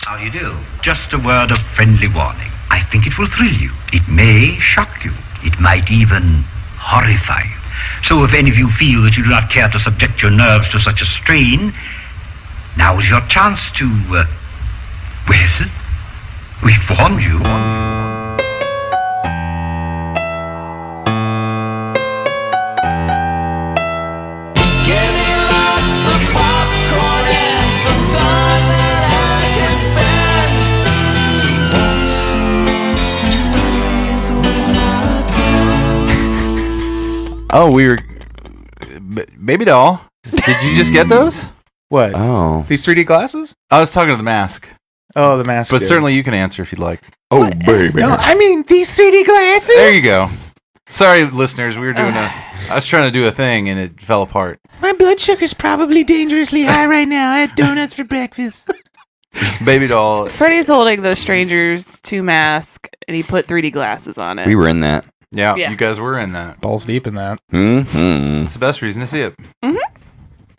How do you do? Just a word of friendly warning. I think it will thrill you. It may shock you. It might even horrify you. So if any of you feel that you do not care to subject your nerves to such a strain, now is your chance to, well, we've warned you. Oh, we were... Baby doll. Did you just get those? What? Oh. These 3D glasses? I was talking to the mask. Oh, the mask. But certainly you can answer if you'd like. Oh, baby. No, I mean these 3D glasses. There you go. Sorry, listeners. We were doing I was trying to do a thing and it fell apart. My blood sugar's probably dangerously high right now. I had donuts for breakfast. Baby doll. Freddy's holding the Strangers 2 mask, and he put 3D glasses on it. We were in that. Yeah, Yeah. you guys were in that. Balls deep in that. Mm-hmm. It's the best reason to see it.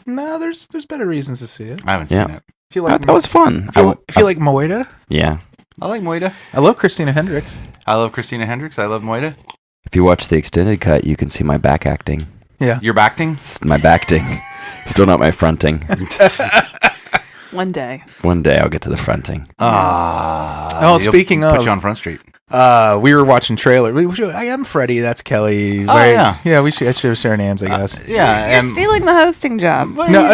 No, there's better reasons to see it. I haven't seen Yeah. it. Feel like That was fun. feel like Moida. Yeah. I like Moida. I love Christina Hendricks. I love Christina Hendricks. I love Moida. If you watch the extended cut, you can see my back acting. Yeah. You're acting? It's my backing. Still not my fronting. One day. One day I'll get to the fronting. Speaking put of, you on Front Street. we were watching trailer. I am Freddie. That's Kelley. Oh, yeah. Yeah. I should have shared names. I guess. Yeah. You're stealing the hosting job. No.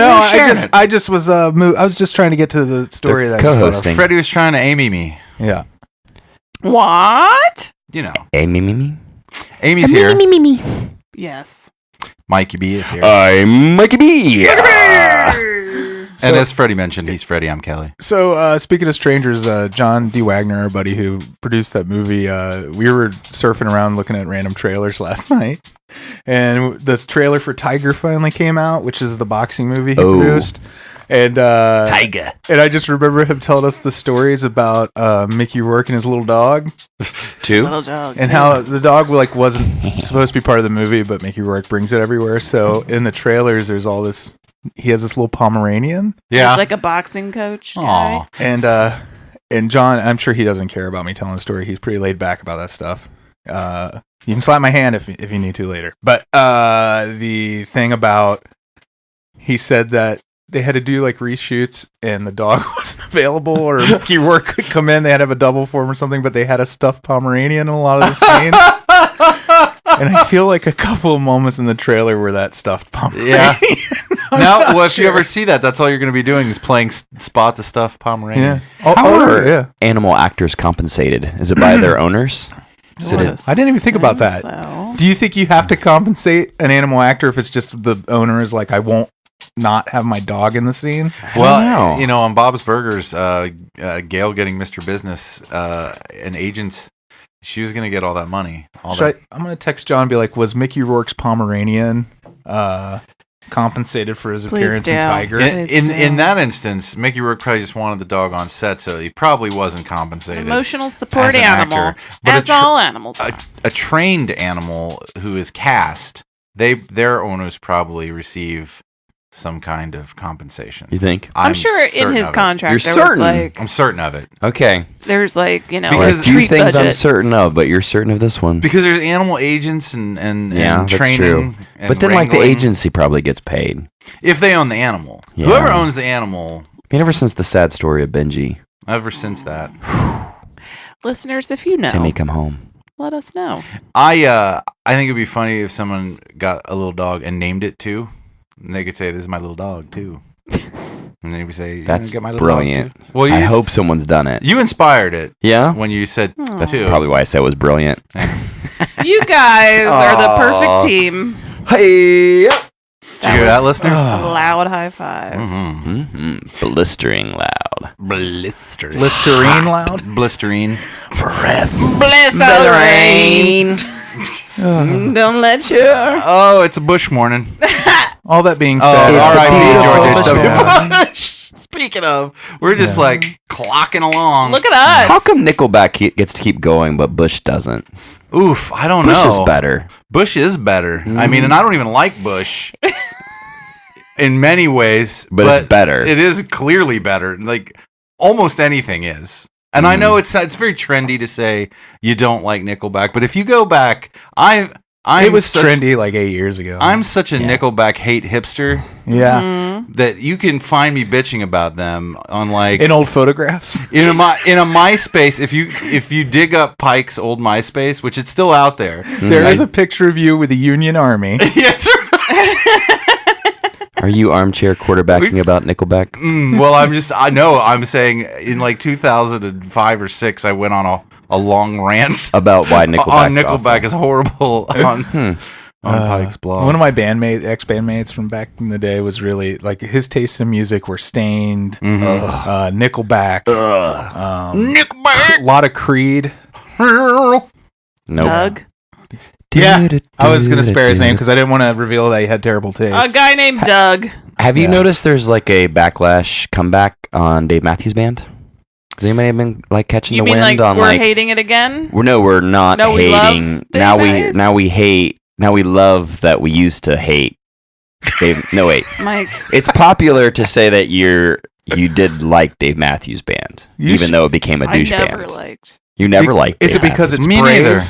I just was. I was just trying to get to the story that co-hosting. Freddie was trying to Amy me. Yeah. What? You know. Me. Amy's here. Me. Yes. Mikey B is here. I'm Mikey B. And as Freddie mentioned, he's Freddie. I'm Kelley. So speaking of strangers, John D. Wagner, our buddy who produced that movie, we were surfing around looking at random trailers last night, and the trailer for Tiger finally came out, which is the boxing movie he produced. And Tiger. And I just remember him telling us the stories about Mickey Rourke and his little dog. Little dog. And how the dog wasn't supposed to be part of the movie, but Mickey Rourke brings it everywhere. So in the trailers, there's all this. He has this little Pomeranian. Yeah. He's like a boxing coach guy. Aw. And John, I'm sure he doesn't care about me telling the story. He's pretty laid back about that stuff. You can slap my hand if you need to later. But the thing about, he said that they had to do like reshoots and the dog wasn't available, or Mickey Rourke could come in. They had to have a double for him or something, but they had a stuffed Pomeranian in a lot of the scenes. And I feel like a couple of moments in the trailer were that stuffed Pomeranian. Yeah. If you ever see that, that's all you're going to be doing is playing Spot the Stuffed Pomeranian. Yeah. How are animal actors compensated? Is it by their owners? I didn't even think about that. So. Do you think you have to compensate an animal actor if it's just the owner is like, I won't not have my dog in the scene? Well, on Bob's Burgers, Gail getting Mr. Business, an agent, she was going to get all that money. I'm going to text John and be like, was Mickey Rourke's Pomeranian compensated for his appearance in Tiger? In that instance, Mickey Rourke probably just wanted the dog on set, so he probably wasn't compensated. Emotional support as an animal. actor. But As all animals are. a trained animal who is cast, their owners probably receive some kind of compensation. You think? I'm sure in his contract You're there certain? was like, I'm certain of it. Okay. there's like, Because a few treat things budget. I'm certain of, but you're certain of this one. Because there's animal agents and That's training. true. And But then, like, the wrangling. agency probably gets paid. If they own the animal. Yeah. Whoever owns the animal, I mean, ever since the sad story of Benji, ever since that. Listeners, if you know, Timmy come home. let us know. I think it'd be funny if someone got a little dog and named it too. And they could say, "This is my little dog too." And then we say, That's get my little brilliant. Dog too? Well, I hope someone's done it. you inspired it. Yeah? When you said That's two. probably why I said it was brilliant. You guys are the perfect team. Hey! Did you hear that, listeners? A loud high five. Mm-hmm. Blistering loud. Blistering. Listerine loud? Blistering. Blistering. Don't let your... Oh, it's a Bush morning. All that being Oh, said, R.I.P. George H.W. Yeah. Bush. Speaking of, we're just like clocking along. Look at us. How come Nickelback gets to keep going, but Bush doesn't? Oof, I don't Bush know. is better. Bush is better. I mean, and I don't even like Bush in many ways. But it's better. It is clearly better. Like, almost anything is. And I know it's very trendy to say you don't like Nickelback, but if you go back, it was trendy like 8 years ago. I'm such a Nickelback hate hipster. Yeah, that you can find me bitching about them on like in old photographs. in a MySpace. If you dig up Pike's old MySpace, which it's still out there, there is a picture of you with the Union Army. Yes. Are you armchair quarterbacking about Nickelback? Well, I'm saying in like 2005 or 6, I went on a long rant About why Nickelback is horrible on Pike's blog. One of my ex-bandmates from back in the day was really like his tastes in music were Stained, Nickelback, Nickelback, a lot of Creed. Nope. Doug? Yeah, I was going to spare his name because I didn't want to reveal that he had terrible taste. A guy named Doug. Have you noticed there's like a backlash comeback on Dave Matthews Band? Has anybody been like catching You the mean wind like on we're like? hating it again? No, we're not No, we hating. love Dave Matthews? Now we hate. Now we love that we used to hate. Dave, no wait. Mike. It's popular to say that you did like Dave Matthews Band, even though it became a douche I never band. liked. You never liked. Is Dave it because Matthews. it's Me brave? neither.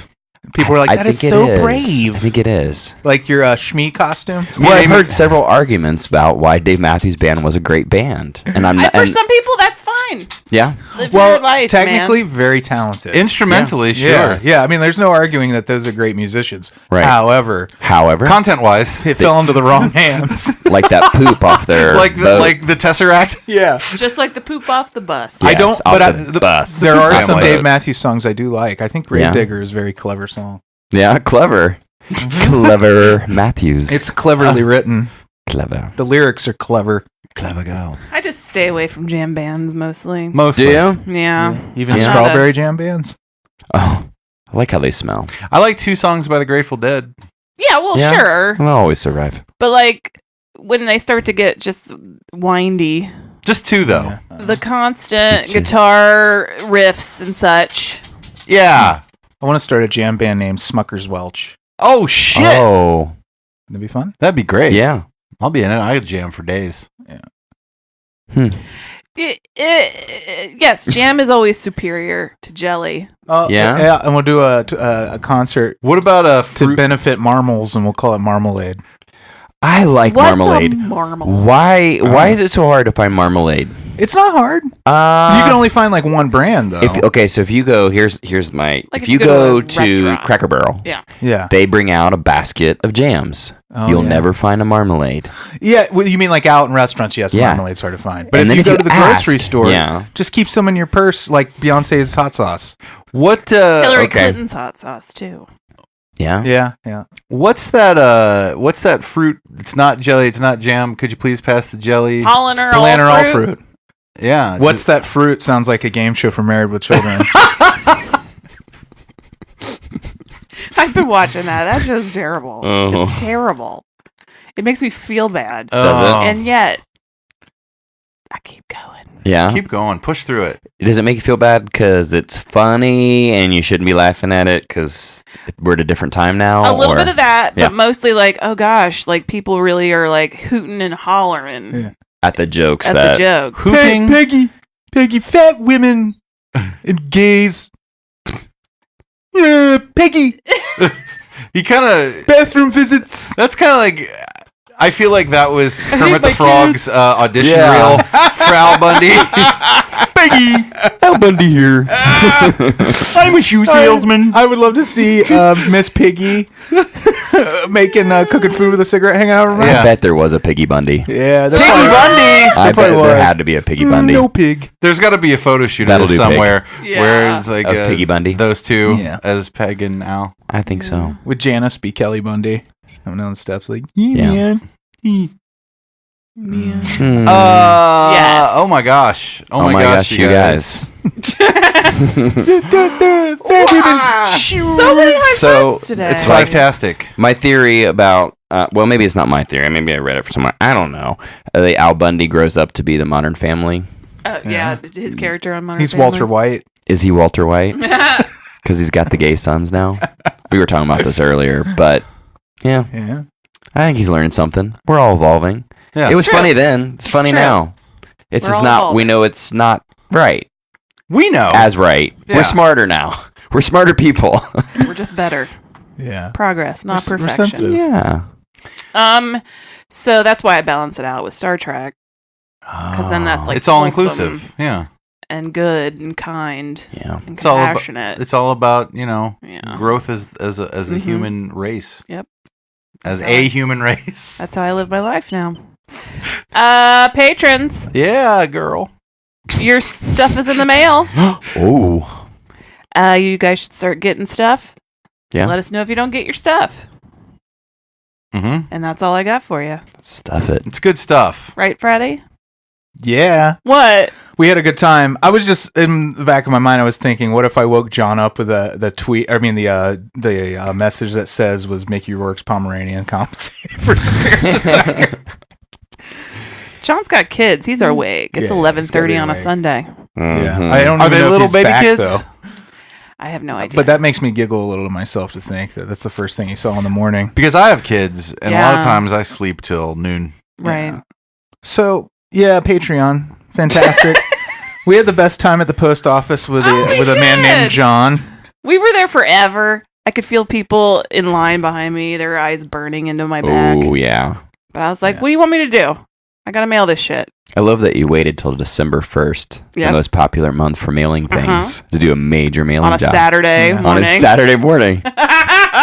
People are like, that is so brave. I think it is. Like your Shmee costume. Well, I've heard several arguments about why Dave Matthews Band was a great band, and I'm not. For some people, that's fine. Yeah. Live Well, your life, technically, very talented. Instrumentally, sure. Yeah. I mean, there's no arguing that those are great musicians. Right. However, Content-wise, it fell into the wrong hands. like that poop off their like boat. the Tesseract. Yeah. Just like the poop off the bus. Yeah. I don't, Yes, but off the bus. there are some Family. Dave Matthews songs I do like. I think Yeah. Gravedigger is a very clever song. Yeah, clever. Clever Matthews. It's cleverly written. clever. The lyrics are clever. Clever girl. I just stay away from jam bands mostly. Mostly. Do you? Yeah. Even Yeah. Strawberry Jam bands. Oh, I like how they smell. I like 2 songs by the Grateful Dead. Yeah, well, Yeah. sure. They'll always survive. But like when they start to get just windy, Just 2 though. Yeah. the constant Just- guitar riffs and such. Yeah. I want to start a jam band named Smucker's Welch. Oh shit. Oh, That'd be fun. That'd be great. yeah. I'll be in it. I could jam for days. Yes, jam is always superior to jelly. Yeah? And we'll do a concert What about a to fruit? benefit Marmals, and we'll call it Marmalade. I like What's marmalade. a marmalade? Why is it so hard to find marmalade? It's not hard. You can only find like one brand though. So if you go, here's my. Like if you go to restaurant. Cracker Barrel, Yeah. yeah. they bring out a basket of jams. Oh, You'll yeah. never find a marmalade. Yeah, well, you mean like out in restaurants? Yes, Yeah. marmalade's hard to find. But And if then you if go you to the ask, grocery store, yeah. just keep some in your purse, like Beyonce's hot sauce. What? Hillary Okay. Clinton's hot sauce too. Yeah. Yeah. What's that? What's that fruit? It's not jelly. It's not jam. Could you please pass the jelly? Pollen or Plan or all all fruit. fruit. Yeah. What's that fruit? Sounds like a game show for Married with Children. I've been watching that. That show's terrible. Oh. It's terrible. It makes me feel bad. Does it? And yet, I keep going. Yeah. Keep going. Push through it. Does it make you feel bad because it's funny and you shouldn't be laughing at it because we're at a different time now? A little or- bit of that, Yeah. but mostly like, oh gosh, like people really are like hooting and hollering Yeah. at the jokes at that the jokes. Hooting. Peggy, fat women and gays. Yeah, Peggy, You kind of. bathroom visits. That's kind of like. I feel like that was Kermit the my Frog's audition Yeah. reel for Al Bundy. Peggy, Al Bundy here. I'm a shoe salesman. I would love to see Miss Piggy making cooking food with a cigarette hanging out of her mouth. Yeah. I bet there was a Piggy Bundy. Yeah, there Piggy probably- Bundy. I bet probably there was. had to be a Piggy Bundy. No pig. There's got to be a photo shoot of That'll this do, Pig. somewhere Yeah. where it's like Of Piggy Bundy? those two Yeah. as Peg and Al. I think so. Would Janice be Kelley Bundy? Coming down the steps like, yeah, Yeah. man. Yeah. Hmm. Yes. Oh my gosh. Oh my gosh, you guys. So many high So, fives today. It's fantastic. My theory about, well, maybe it's not my theory. Maybe I read it from somewhere. I don't know. The Al Bundy grows up to be the Modern Family. Yeah, his character on Modern He's Family. Walter White. Is he Walter White? Because he's got the gay sons now. We were talking about this earlier, but yeah, Yeah. I think he's learning something. We're all evolving. Yeah. It was true. funny then. It's funny true. now. It's We're just all not. evolving. We know it's not Right. We know. As right. Yeah. We're smarter now. We're smarter people. We're just better. Yeah. Progress, not We're perfection. sensitive. Yeah. So that's why I balance it out with Star Trek. Because then that's like it's all wholesome inclusive. Yeah. and good and kind Yeah. and It's all about, compassionate. it's all about, Yeah. growth as a Mhm. human race. Yep. As That's a how I- human race. That's how I live my life now. Patrons, Yeah, girl. your stuff is in the mail. Oh. You guys should start getting stuff. Yeah. Let us know if you don't get your stuff. Mm-hmm. And that's all I got for you. Stuff it. It's good stuff. Right, Freddie? Yeah. What? We had a good time. I was just in the back of my mind. I was thinking, what if I woke John up with the tweet? I mean, the message that says, "Was Mickey Rourke's Pomeranian compensated for his appearance in Tiger?" John's got kids. He's awake. It's Yeah, 11:30 he's on gotta a be awake. Sunday. Yeah, Mhm. I don't. Are even they know if little he's baby back, kids? though. I have no idea. But that makes me giggle a little to myself to think that that's the first thing he saw in the morning. Because I have kids, and a lot of Yeah. times I sleep till noon. right. Yeah. So yeah, Patreon, fantastic. We had the best time at the post office with a man named John. We were there forever. I could feel people in line behind me, their eyes burning into my back. Oh, yeah. But I was like, Yeah. what do you want me to do? I gotta mail this shit. I love that you waited till December 1st, Yep. the most popular month for mailing things, to do a major mailing On a job. Saturday Yeah. On morning. a Saturday morning.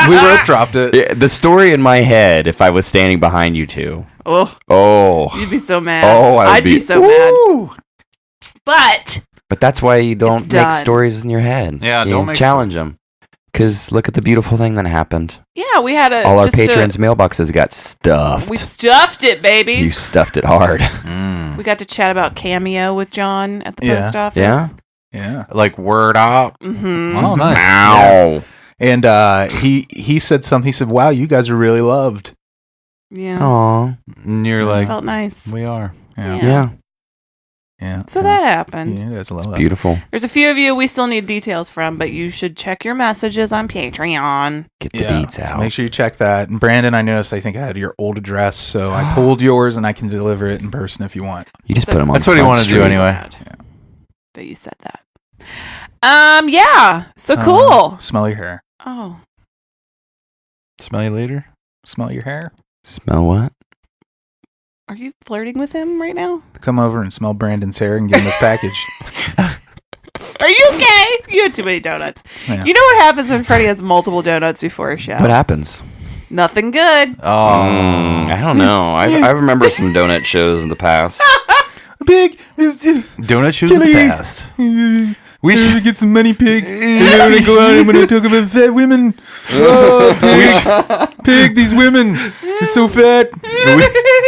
We rope dropped it. Yeah, the story in my head, if I was standing behind you two, Oh, you'd be so mad. Oh, I would I'd be be- so mad. But but that's why you don't It's make done. stories in your head. Yeah, You don't make challenge them. Because look at the beautiful thing that happened. yeah, we had All our patrons' mailboxes got stuffed. we stuffed it, You babies. stuffed it hard. Mm. We got to chat about Cameo with John at the Yeah. post office. Yeah? Yeah. Like word up. Mm-hmm. Oh, nice. Ow. And he said something. He said, "Wow, you guys are really loved." Yeah. Aw. And you're like, Felt nice. we are. Yeah. Yeah. Yeah. So that happened. Yeah, there's a lot of Beautiful. There's a few of you we still need details from, but you should check your messages on Patreon. Get the Yeah. deets out. Make sure you check that. And Brandon, I noticed. I think I had your old address, so I pulled yours, and I can deliver it in person if you want. You just So- put them on That's what he Front wanted to do Street. anyway. Glad that you said that. Yeah. So cool. Smell your hair. Oh. Smell you later. Smell your hair. Smell what? Are you flirting with him right now? Come over and smell Brandon's hair and give him this package. Are you okay? You had too many donuts. Yeah. You know what happens when Freddie has multiple donuts before a show? What happens? Nothing good. Oh. I don't know. I remember some donut shows in the past. Pig. Donut shoes in the Kelley. past. We should get some money, Pig. And when I go out, I'm going to talk about fat women. Oh, Pig, these women. They're so fat.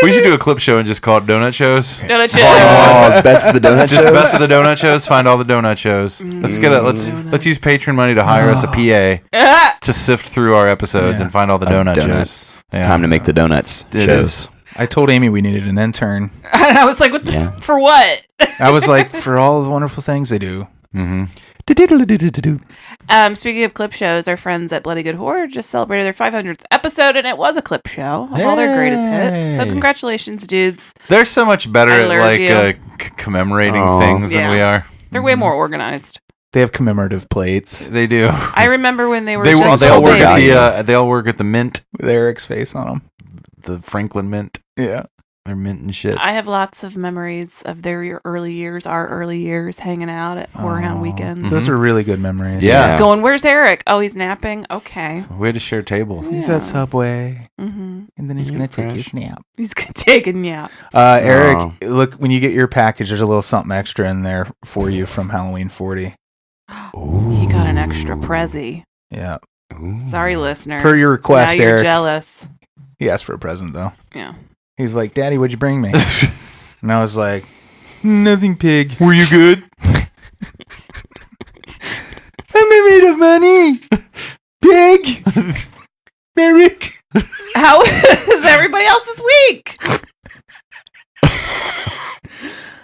We should do a clip show and just call it Donut Shows. Donut show. Oh, best of the donut Just shows? best of the donut shows. Find all the donut shows. Let's use Patreon money to hire us a PA to sift through our episodes Yeah. and find all the donut Donuts. shows. It's Yeah. time to make the donuts It shows. is. I told Amy we needed an intern. And I was like, what the, Yeah. for what? I was like, for all the wonderful things they do. Mm-hmm. Speaking of clip shows, our friends at Bloody Good Horror just celebrated their 500th episode, and it was a clip show of all their greatest hits. So Yay. congratulations, dudes. They're so much better I at love like you. commemorating Aw. things than Yeah. we are. They're way more organized. They have commemorative plates They do. I remember when they were They just all all work at babies. they all work at the Mint, with Eric's face on them. the Franklin Mint. Yeah. They're mint and shit. I have lots of memories of their early years, our early years, hanging out at Horror Hound Aw. weekends. Those are really good memories. Yeah. Going, where's Eric? Oh, he's napping. Okay. We had to share tables. He's Yeah. at Subway, Mm-hmm. and then he's going to take fresh. his nap. He's taking nap. Eric, Oh. look, when you get your package, there's a little something extra in there for you from Halloween 40. He got an extra Prezi. Yeah. Ooh. Sorry, listeners. Per your request, now you're Eric. jealous. He asked for a present, though. Yeah. He's like, Daddy, what'd you bring me? And I was like, nothing, Pig. Were you good? I'm made of money. Pig. Eric. How is everybody else's week?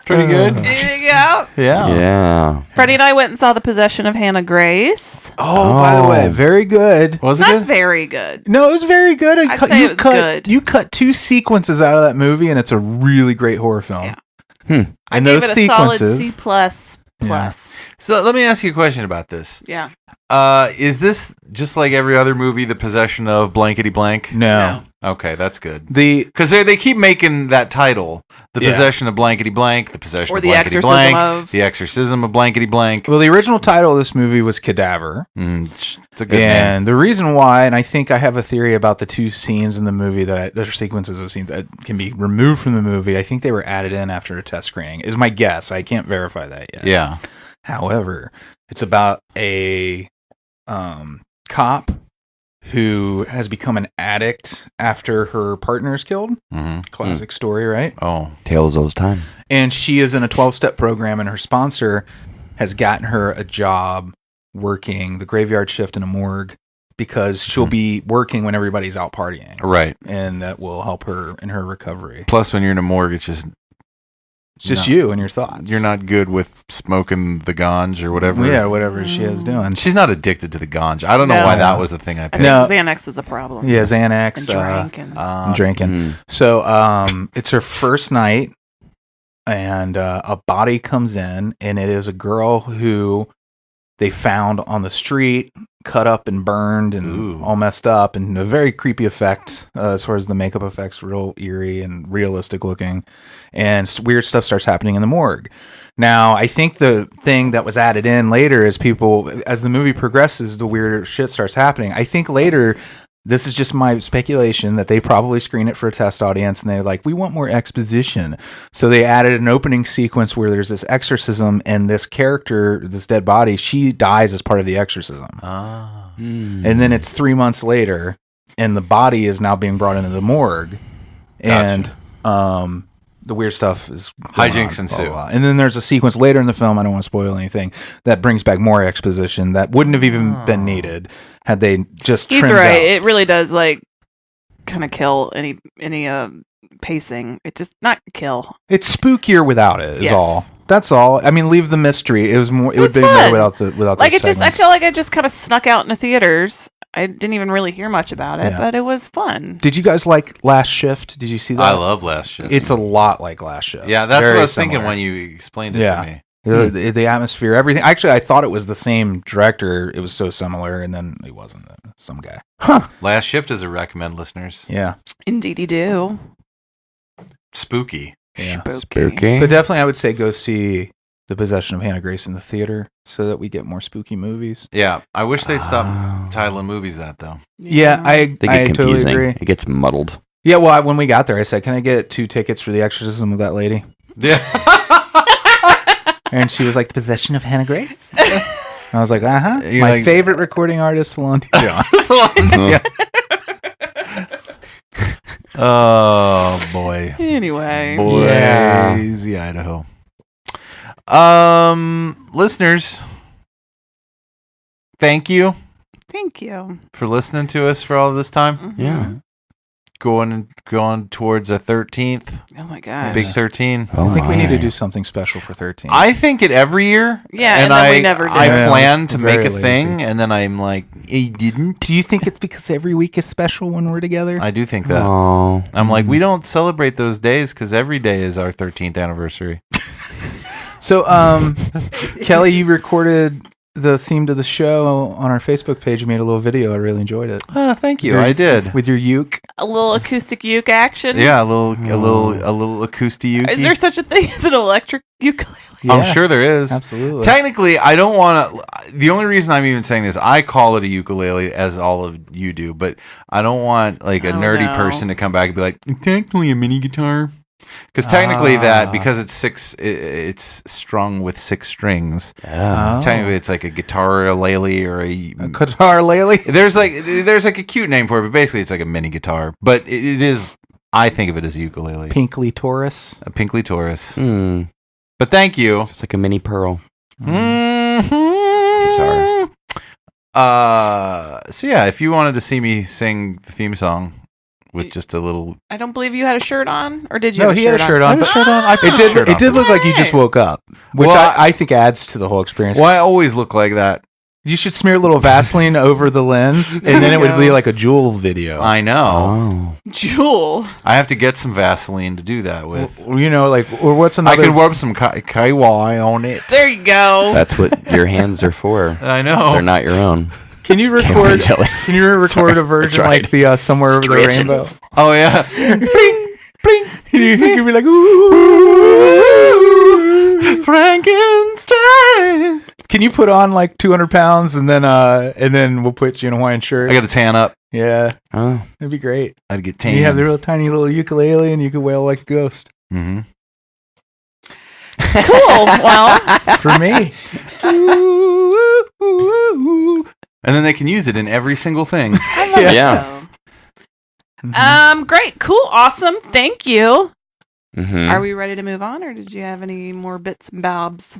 Pretty good. Anything out? Yeah. Yeah. Freddie and I went and saw The Possession of Hannah Grace. Oh, by the way, very good. Was it Not good? very good. No, it was very good. I'd say it was good. You cut 2 sequences out of that movie, and it's a really great horror film. Yeah. And I those gave it a solid sequences, C+. plus. So let me ask you a question about this. Yeah. Is this just like every other movie, The Possession of Blankety Blank? No. Okay, that's good. Because they keep making that title, The Possession of Blankety Blank, The Possession of Blankety Blank, The Exorcism of Blankety Blank. Well, the original title of this movie was Cadaver. It's a good name. And the reason why, and I think I have a theory about the two scenes in the movie that are sequences of scenes that can be removed from the movie. I think they were added in after a test screening, is my guess. I can't verify that yet. Yeah. However, it's about a cop who has become an addict after her partner is killed. Mm-hmm. Classic story, right? Oh. Tales all the time. And she is in a 12-step program, and her sponsor has gotten her a job working the graveyard shift in a morgue because she'll be working when everybody's out partying. Right. And that will help her in her recovery. Plus, when you're in a morgue, it's just you and your thoughts. You're not good with smoking the ganj or whatever. Yeah, whatever she is doing. She's not addicted to the ganj. I don't know why that was the thing I I picked. think Xanax is a problem. Yeah, Xanax. And drink. And drinking. So it's her first night, and a body comes in, and it is a girl who they found on the street, cut up and burned and all messed up, and a very creepy effect as far as the makeup effects, real eerie and realistic looking, and weird stuff starts happening in the morgue. Now, I think the thing that was added in later is as the movie progresses, the weirder shit starts happening. I think later, this is just my speculation, that they probably screen it for a test audience and they're like, we want more exposition. So they added an opening sequence where there's this exorcism, and this character, this dead body, she dies as part of the exorcism. And then it's 3 months later, and the body is now being brought into the morgue. And the weird stuff is hijinks ensue. And then there's a sequence later in the film, I don't want to spoil anything, that brings back more exposition that wouldn't have even been needed had they just trimmed He's right. out. It really does kind of kill any pacing. It just not kill. It's spookier without it. Is Yes. all. That's all. I mean, leave the mystery. It was more. It would be fun. better without Like those it just. I segments. feel like I just kind of snuck out in the theaters. I didn't even really hear much about it, Yeah. but it was fun. Did you guys like Last Shift? Did you see that? I love Last Shift. It's a lot like Last Shift. Yeah, that's Very what I was similar. thinking when you explained it to me. The atmosphere, everything. Actually, I thought it was the same director. It was so similar, and then it wasn't. Some guy. Huh. Last Shift is a recommend, listeners. Yeah. Indeedy do. Spooky. Yeah. Spooky. But definitely, I would say go see The Possession of Hannah Grace in the theater so that we get more spooky movies. Yeah, I wish they'd stop titling movies that, though. Yeah, They get I totally confusing. agree. It gets muddled. Yeah, well, when we got there, I said, "Can I get 2 tickets for the exorcism of that lady?" Yeah. And she was like, "The Possession of Hannah Grace." And I was like, You're My like- favorite recording artist, Salon Dion. Yeah. Oh, boy. Anyway. Boise, Idaho. Listeners, thank you Thank you. for listening to us for all this time. Yeah. Going towards a 13th, Oh my gosh. big 13. Oh I think we need to my. do something special for 13. I think it every year. Yeah, and then we never do. I Yeah, plan to we're make a very thing, lazy. and then I'm like, I didn't. Do you think it's because every week is special when we're together? I do think that. Oh. I'm like, we don't celebrate those days because every day is our 13th anniversary. So, Kelley, you recorded the theme to the show on our Facebook page. You made a little video. I really enjoyed it. Oh, thank you. I did. With your uke. A little acoustic uke action. Yeah, a little acoustic. Is there such a thing as an electric ukulele? I'm sure there is. Absolutely. Technically, I don't want to. The only reason I'm even saying this, I call it a ukulele, as all of you do, but I don't want like a Oh, nerdy no. person to come back and be like, technically a mini guitar. Because technically because it's strung with 6 strings. Yeah. Oh. Technically, it's like a guitar lele or A guitar lately. There's like a cute name for it, but basically it's like a mini guitar. But it is. I think of it as a ukulele, Pinkly Taurus. a Pinkly Taurus. Mm. But thank you. It's like a mini pearl. Guitar. So yeah, if you wanted to see me sing the theme song with just a little, I don't believe you had a shirt on, or did you? No, have he had a shirt on. I had a shirt on. I put It a did. shirt It on did for look this. like you just woke up, which Well, I think adds to the whole experience. Well, I always look like that You should smear a little Vaseline over the lens, and then it would be like a Jewel video. I know. Jewel. I have to get some Vaseline to do that with. You know, like, or what's I another? could rub some KY on it. There you go. That's what your hands are for. I know. They're not your own. Can you record? jelly. Can you record a version like the Somewhere Over the Stretching. Rainbow? Oh yeah. Bling, bling. You can be like, ooh, Frankenstein. Can you put on like 200 pounds and then we'll put you in a Hawaiian shirt? I got to tan up. Yeah, Oh, that'd be great. I'd get tan. You have the real tiny little ukulele and you can wail like a ghost. Mm-hmm. Cool. Well, For me. And then they can use it in every single thing. I love it, Yeah. though. Great. Cool. Awesome. Thank you. Mhm. Are we ready to move on, or did you have any more bits and bobs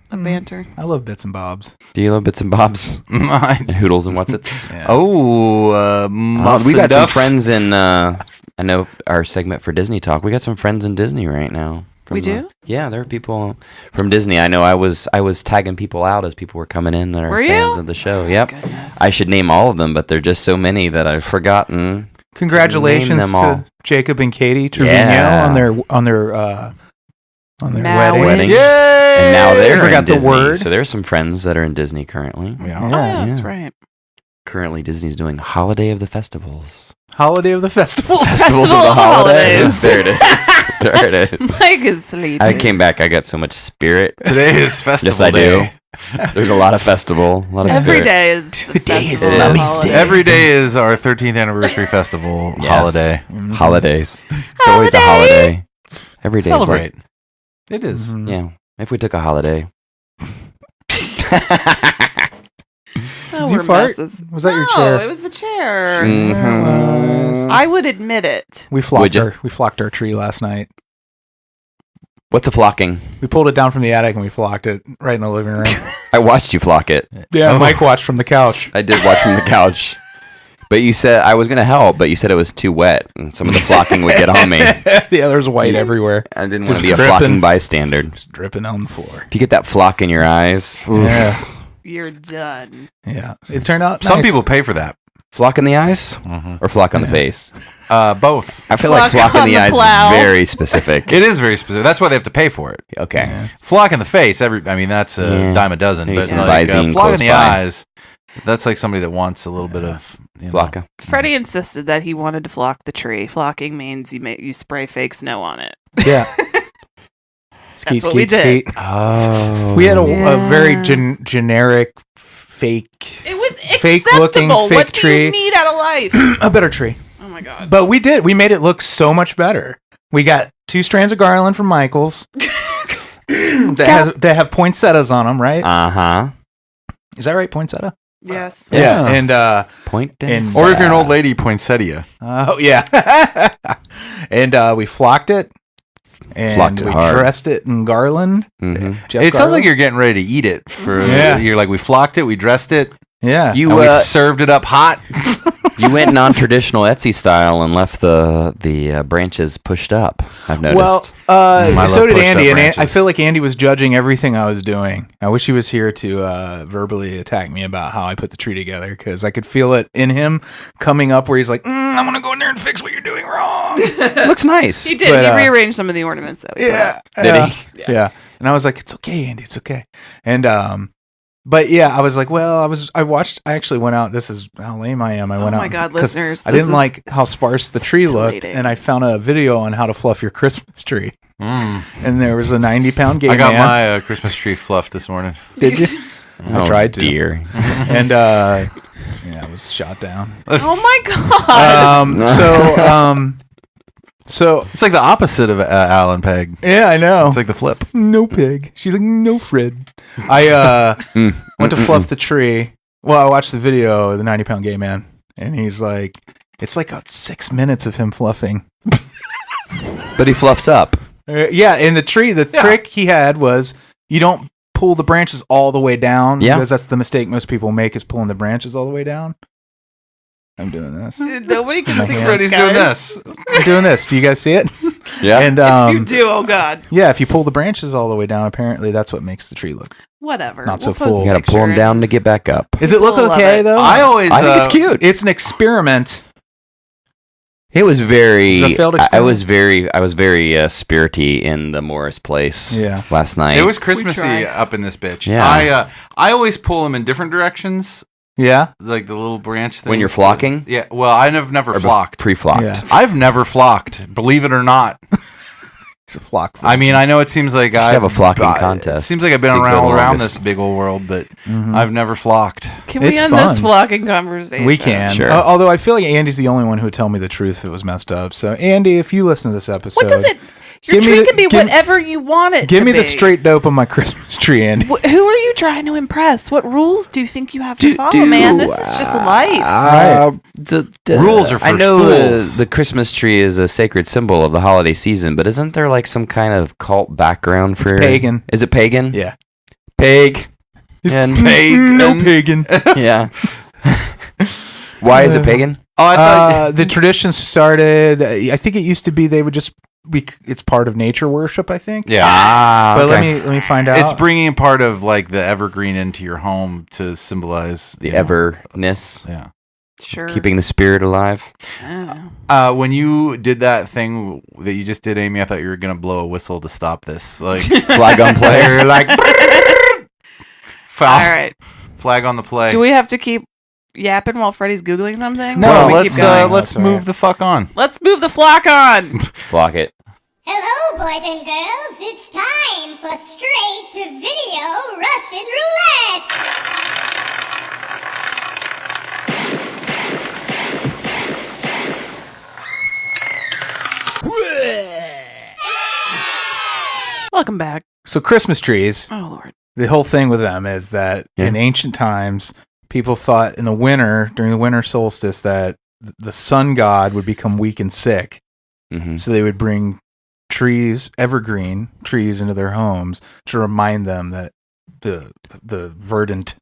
of banter? I love bits and bobs. Do you love bits and bobs? And hoodles and what's-its? Yeah. Muffs we got and some Duffs. friends in, I know our segment for Disney Talk, we got some friends in Disney right now. We do? Yeah, there are people from Disney. I know I was tagging people out as people were coming in that are Were fans you? of the show. Yep. Goodness. I should name all of them, but there are just so many that I've forgotten. Congratulations Name them all. to Jacob and Katie Trevino Yeah. on their Maui. wedding. Yay! And now they're I forgot in the Disney. word. So there's some friends that are in Disney currently. Oh, Yeah. yeah, that's Yeah. right. Currently, Disney's doing Holiday of the Festivals. Holiday of the Festivals. Festival of the Holidays. There it is. There it is. Mike is sleeping. I came back. I got so much spirit. Today is festival Yes, I day. do. There's a lot of festival. A lot of Every spirit. day is the Today is festival of Mummy's holidays. Every day is our 13th anniversary festival Yes. holiday. Holidays. It's always a holiday. Every day Celebrate. is It is. Mhm. like, yeah. If we took a holiday. Oh, Did you we're fart? messes. Was that your No, chair? it was the chair. Mhm. I would admit it. We Would ya? flocked our tree last night. What's a flocking? We pulled it down from the attic and we flocked it right in the living room. I watched you flock it. Yeah, Oh. Mike watched from the couch. I did watch from the couch. But you said I was going to help, but you said it was too wet and some of the flocking would get on me. Yeah, there's white everywhere. I didn't want Just to be a dripping. flocking bystander. Just dripping on the floor. If you get that flock in your eyes, oof. Yeah. You're done. Yeah. It turned out Some nice. people pay for that. flock in the eyes or flock on the Yeah. face. Both. I feel like Flock flock in on the the eyes plow. is very specific. It is very specific. That's why they have to pay for it. Okay. Yeah. Flock in the face. That's a Yeah. dime a dozen. Maybe But some like, Visine flock in close the by. eyes. That's like somebody that wants a little bit of Flocka. Freddie insisted that he wanted to flock the tree. Flocking means you spray fake snow on it. Yeah. Skeet, what we skeet, did. skeet. Oh. We had a Yeah. very generic fake, It was Fake-looking acceptable. fake What do tree. you need out of life? a better tree. Oh my god. But we made it look so much better. We got 2 strands of garland from Michael's that have poinsettias on them, right? Uh-huh. Is that right, poinsettia? Yes. Yeah. And Point And- and Or if you're an old lady, poinsettia. oh yeah, and we flocked it, and Flocked it we hard. dressed it in garland. Mhm. Jeff It sounds like Garland. you're getting ready to eat it. For Yeah. You're like, we flocked it, we dressed it, Yeah, You and we served it up hot. you went non-traditional Etsy style and left the branches pushed up. I've noticed. well, I so love did pushed Andy, up and I branches. feel like Andy was judging everything I was doing. I wish he was here to verbally attack me about how I put the tree together, because I could feel it in him coming up where he's like, I'm gonna go in there and fix what you're doing wrong. Looks nice. He did. But, he rearranged some of the ornaments that we Yeah. Did he? Yeah. And I was like, it's okay, Andy, it's okay. And but yeah, I was like, well, I actually went out. This is how lame I am. I went Oh out. my god, 'cause listeners. I this didn't is like how sparse the tree looked, titillating. and I found a video on how to fluff your Christmas tree. Mm. And there was a 90-pound gay I got man. my Christmas tree fluffed this morning. Did you? I Oh, tried to. Dear. And yeah, I was shot down. Oh my god. So It's like the opposite of Alan Peg. yeah, I know. It's like the flip. No pig. She's like, no Fred. I went to fluff the tree. Well, I watched the video of the 90-pound gay man, and he's like, it's like 6 minutes of him fluffing. But he fluffs up. Yeah, and the tree, the trick he had was you don't pull the branches all the way down, Yeah. because that's the mistake most people make, is pulling the branches all the way down. I'm doing this. Nobody can My see hands. Freddie's doing this. I'm doing this. Do you guys see it? Yeah. And You do. Oh god. yeah, if you pull the branches all the way down, apparently that's what makes the tree look Whatever. Not so We'll post full. a You gotta pull picture. them down to get back up. Does it look People love okay it. though? I think it's cute. It's an experiment. It was very. Is it a failed I was very spirity in the Morris place. Yeah. Last night. It was Christmassy tried. up in this bitch. Yeah. I always pull them in different directions, Yeah. like the little branch thing. When you're flocking? Yeah. Well, I've never Or flocked. pre-flocked. Yeah. I've never flocked, believe it or not. It's a flock. I mean, I know it seems like I have a flocking contest. It seems like I've been See who go the around longest. this big old world, but Mhm. I've never flocked. Can we It's end fun. this flocking conversation? We can. Sure. Although I feel like Andy's the only one who would tell me the truth if it was messed up. So Andy, if you listen to this episode, What does it? Your Give me tree the- can be give- whatever you want it give to me be. the straight dope on my Christmas tree, Andy. Who are you trying to impress? What rules do you think you have to follow, man? This is just life. Rules are for I know fools. the Christmas tree is a sacred symbol of the holiday season, but isn't there like some kind of cult background for pagan. Is it pagan? Yeah. Pig. And Pagan. No pagan. yeah. Why is it pagan? Oh, I thought. The tradition started. I think it used to be they would just be. It's part of nature worship. I think. yeah. But okay. let me find out. It's bringing part of like the evergreen into your home to symbolize The you know, everness, Yeah. Sure. keeping the spirit alive. I don't know. When you did that thing that you just did, Amy, I thought you were gonna blow a whistle to stop this. Like Flag on play. you're like All right. flag on the play. Do we have to keep yapping while Freddy's googling something? No, Or do we let's keep going? let's That's all move right. the fuck on. Let's move the flock on. Flock it. Hello, boys and girls. It's time for Straight-to-Video Russian Roulette. Welcome back. So Christmas trees. Oh Lord. The whole thing with them is that Yeah. in ancient times, people thought in the winter, during the winter solstice, that the sun god would become weak and sick. Mhm. So they would bring trees, evergreen trees, into their homes to remind them that the verdant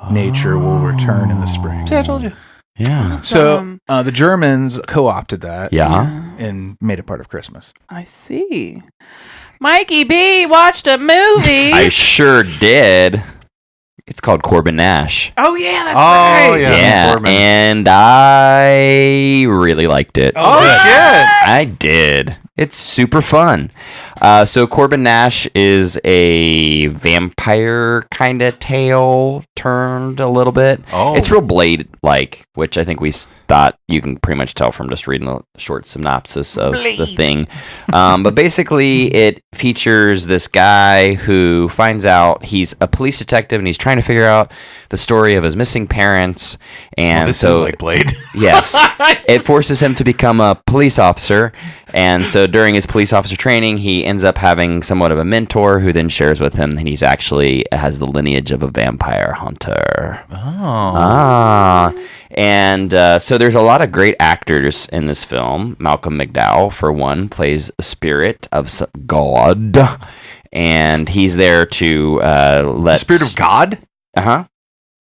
nature will return in the spring. See, I told you. Yeah. So the Germans co-opted that Yeah. and made it part of Christmas. I see. Mikey B watched a movie. I sure did. It's called Corbin Nash. Oh yeah, that's Oh, right. yeah. Yeah, Corbin. and I really liked it. Oh shit! I did. It's super fun. So Corbin Nash is a vampire kind of tale turned a little bit. Oh. It's real Blade-like, which I think we thought you can pretty much tell from just reading the short synopsis of the thing. But basically, it features this guy who finds out he's a police detective and he's trying to figure out the story of his missing parents. And Well, this so, is like Blade. yes, it forces him to become a police officer. And so during his police officer training, he ends up having somewhat of a mentor who then shares with him that he's actually has the lineage of a vampire hunter. And so there's a lot of great actors in this film. Malcolm McDowell, for one, plays the spirit of God. And he's there to let... Spirit of God? Uh-huh.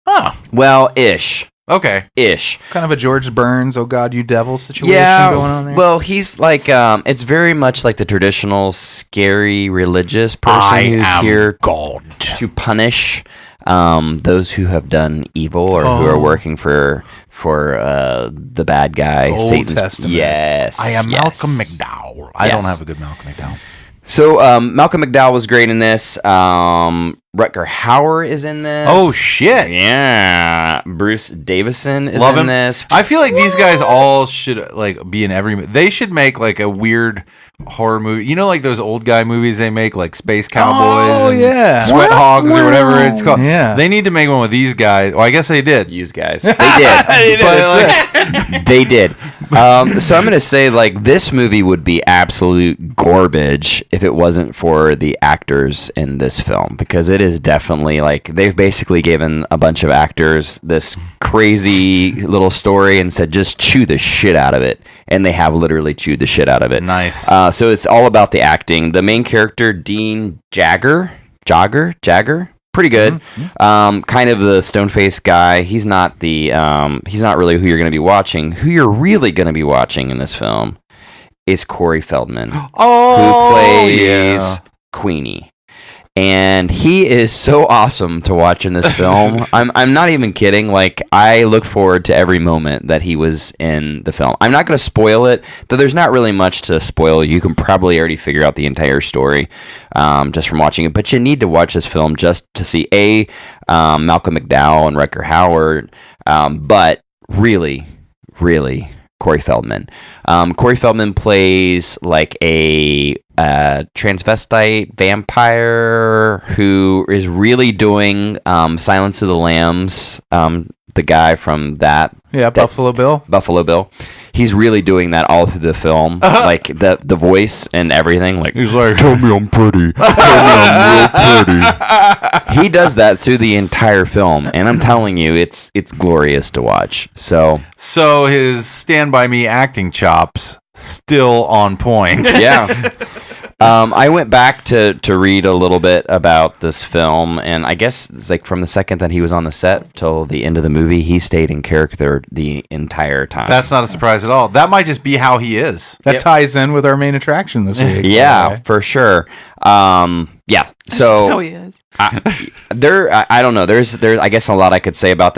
Oh, Well, ish. okay. Kind of a George Burns, "Oh God, you devil" situation going on there. Well, he's like, it's very much like the traditional scary religious person who's here God. to punish those who have done evil or who are working for the bad guy, Old Satan's. Testament. Yes, I am yes. Malcolm McDowell. I don't Yes. have a good Malcolm McDowell. So Malcolm McDowell was great in this. Rutger Hauer is in this. Oh shit! Yeah, Bruce Davison is Love in him. this. I feel like these guys all should like be in every. They should make like a weird horror movie. You know, like those old guy movies they make, like Space Cowboys Oh, and yeah. Sweat Hogs or whatever it's called. Yeah. They need to make one with these guys. Well, I guess they did. Use guys. They did. They did. So I'm gonna say like this movie would be absolute garbage if it wasn't for the actors in this film, because it is definitely like they've basically given a bunch of actors this crazy little story and said just chew the shit out of it, and they have literally chewed the shit out of it. Nice. So it's all about the acting. The main character, Dean Jagger, pretty good. Kind of the stone-faced guy. He's not really who you're going to be watching. Who you're really going to be watching in this film is Corey Feldman, who plays Queenie. And he is so awesome to watch in this film. I'm not even kidding. Like, I looked forward to every moment that he was in the film. I'm not going to spoil it, though there's not really much to spoil. You can probably already figure out the entire story just from watching it. But you need to watch this film just to see, Malcolm McDowell and Rutger Hauer, but really, really, Corey Feldman. Corey Feldman plays like a transvestite vampire who is really doing Silence of the Lambs. The guy from that. Yeah, Buffalo Bill. Buffalo Bill. He's really doing that all through the film, like the voice and everything. Like, He's like, tell me I'm pretty. Tell me I'm real pretty. He does that through the entire film, and I'm telling you, it's glorious to watch. So his Stand By Me acting chops still on point. yeah. I went back to read a little bit about this film, and I guess it's like from the second that he was on the set till the end of the movie, he stayed in character the entire time. That's not a surprise at all. That might just be how he is. That ties in with our main attraction this week. Yeah, for sure. Yeah. That's just how So he is. I don't know. There's I guess a lot I could say about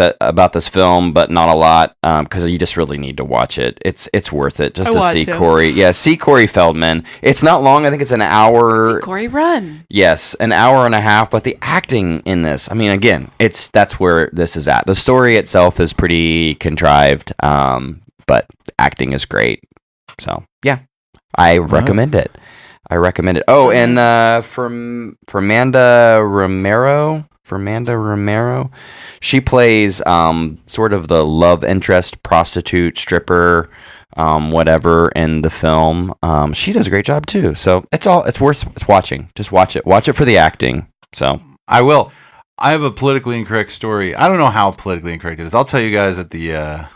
this film, but not a lot because you just really need to watch it. It's worth it just to see Corey. Yeah, see Corey Feldman. It's not long. I think it's an hour. See Corey run. Yes, an hour and a half. But the acting in this, I mean, again, that's where this is at. The story itself is pretty contrived, but acting is great. So yeah, I recommend it. Oh, and Fernanda Romero, she plays sort of the love interest, prostitute, stripper, whatever in the film. She does a great job too. So it's worth watching. Just watch it. Watch it for the acting. So I will. I have a politically incorrect story. I don't know how politically incorrect it is. I'll tell you guys at the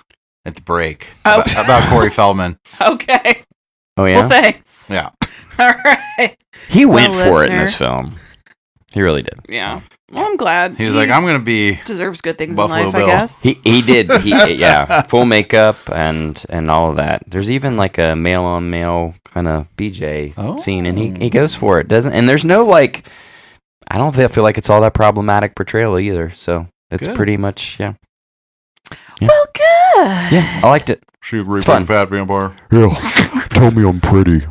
break about Corey Feldman. Okay. Oh yeah. Well, thanks. Yeah. All right. He went for it in listener. this film. He really did. Yeah. Well, I'm glad. He was like, I'm going to be deserves good things Buffalo in life, Bill. I guess. He did. Yeah, full makeup and all of that. There's even like a male on male kind of BJ scene, and he goes for it, doesn't? And there's no like, I don't feel like it's all that problematic portrayal either. So it's pretty much Well, good. Yeah, I liked it. She a It's fun. fat vampire. Yeah, tell me I'm pretty.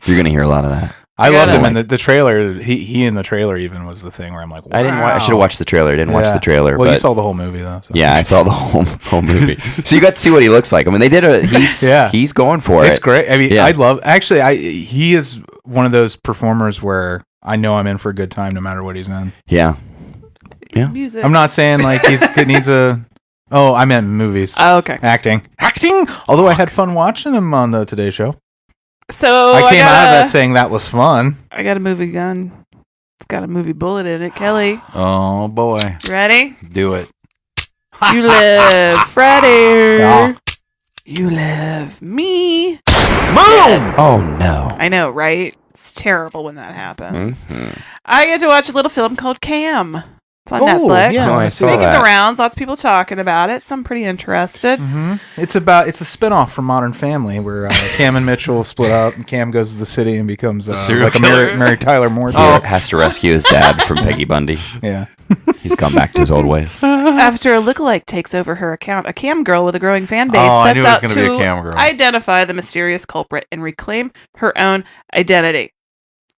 You're gonna hear a lot of that. I loved him in the trailer. He in the trailer even was the thing where I'm like, wow. I should have watched the trailer. Didn't watch the trailer. Well, but you saw the whole movie though. So. Yeah, I saw the whole movie. So you got to see what he looks like. I mean, they did he's going for it. It's great. I mean, Yeah. he is one of those performers where I know I'm in for a good time no matter what he's in. Yeah. Yeah. Music. I'm not saying like he needs a. Oh, I meant movies. Oh, okay. Acting. Although I had fun watching him on the Today Show. So I came out of that saying that was fun. I got a movie gun. It's got a movie bullet in it. Kelly, Oh, boy. ready? Do it. You live, Freddy. Yeah. You live, me. Oh no. I know, right? It's terrible when that happens. Mhm. I get to watch a little film called Cam. It's on Oh, Netflix. yeah. Oh, I It's saw making that. the rounds. Lots of people talking about it. So I'm pretty interested. It's a spinoff from Modern Family where Cam and Mitchell split up and Cam goes to the city and becomes serial like a Mary Tyler Moore. He has to rescue his dad from Peggy Bundy. Yeah. He's gone back to his old ways. After a lookalike takes over her account, a cam girl with a growing fan base Oh, I sets knew it was out gonna to be a cam girl. identify the mysterious culprit and reclaim her own identity.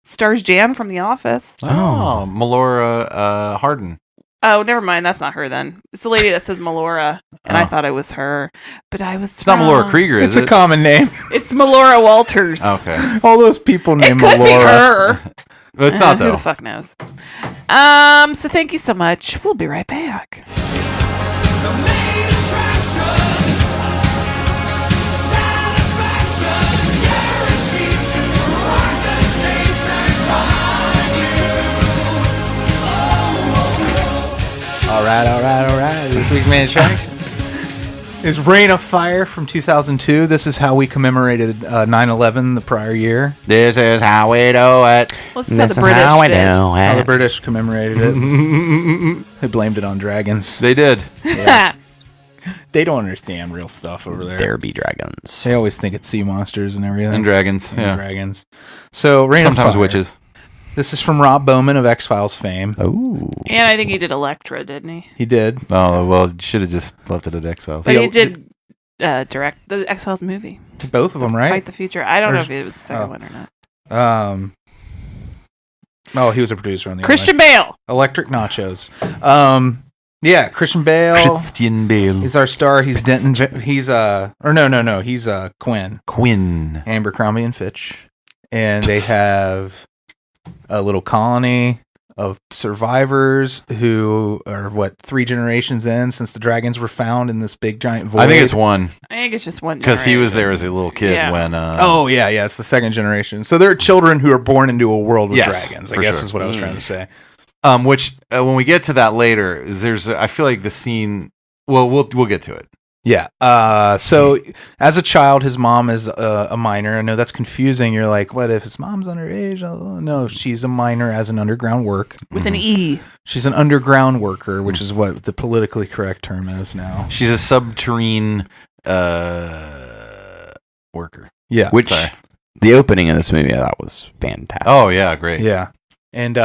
Stars Jan from The Office. Oh, Melora Hardin. Oh, never mind. That's not her then. It's the lady that says Melora, and I thought it was her, but I was. It's not wrong. Melora Krieger, It's is a it? common name. It's Melora Walters. Okay. All those people It named could be Melora. her. But it's not, Who though. the fuck knows? So thank you so much. We'll be right back. All right. This week's main attraction is Reign of Fire from 2002. This is how we commemorated 9/11 the prior year. This is how we do it. Well, this is how the British did. How the British commemorated it. They blamed it on dragons. They did. They don't understand real stuff over there. There be dragons. They always think it's sea monsters and everything. And dragons. And Yeah. dragons. So Reign of Sometimes Fire. witches. This is from Rob Bowman of X-Files fame. Oh. And I think he did Elektra, didn't he? He did. Oh, well, should have just left it at X-Files. But he did direct the X-Files movie. Both of them, right? Fight the Future. I don't Or- know if it was the second one or not. Oh, he was a producer on the Christian Bale. Electric Nachos. Yeah, Christian Bale. Christian Bale. He's our star. He's Denton. He's He's Quinn. Quinn. Abercrombie and Fitch, and they have a little colony of survivors who are 3 generations in since the dragons were found in this big giant void. I think it's one I think it's just one. because he was there generation. as a little kid Yeah. when. Oh yeah, it's the second generation. So they're children who are born into a world with Yes, dragons. I for guess sure. is what I was trying to say. Which when we get to that later, I feel like the scene. Well, we'll get to it. Yeah. So as a child, his mom is a minor. I know that's confusing. You're like, what if his mom's underage? Oh, no, she's a minor as an underground work. With an E. She's an underground worker, which is what the politically correct term is now. She's a subterranean worker. Yeah. Which Sorry. the opening of this movie I thought was fantastic. Oh yeah, great. Yeah. And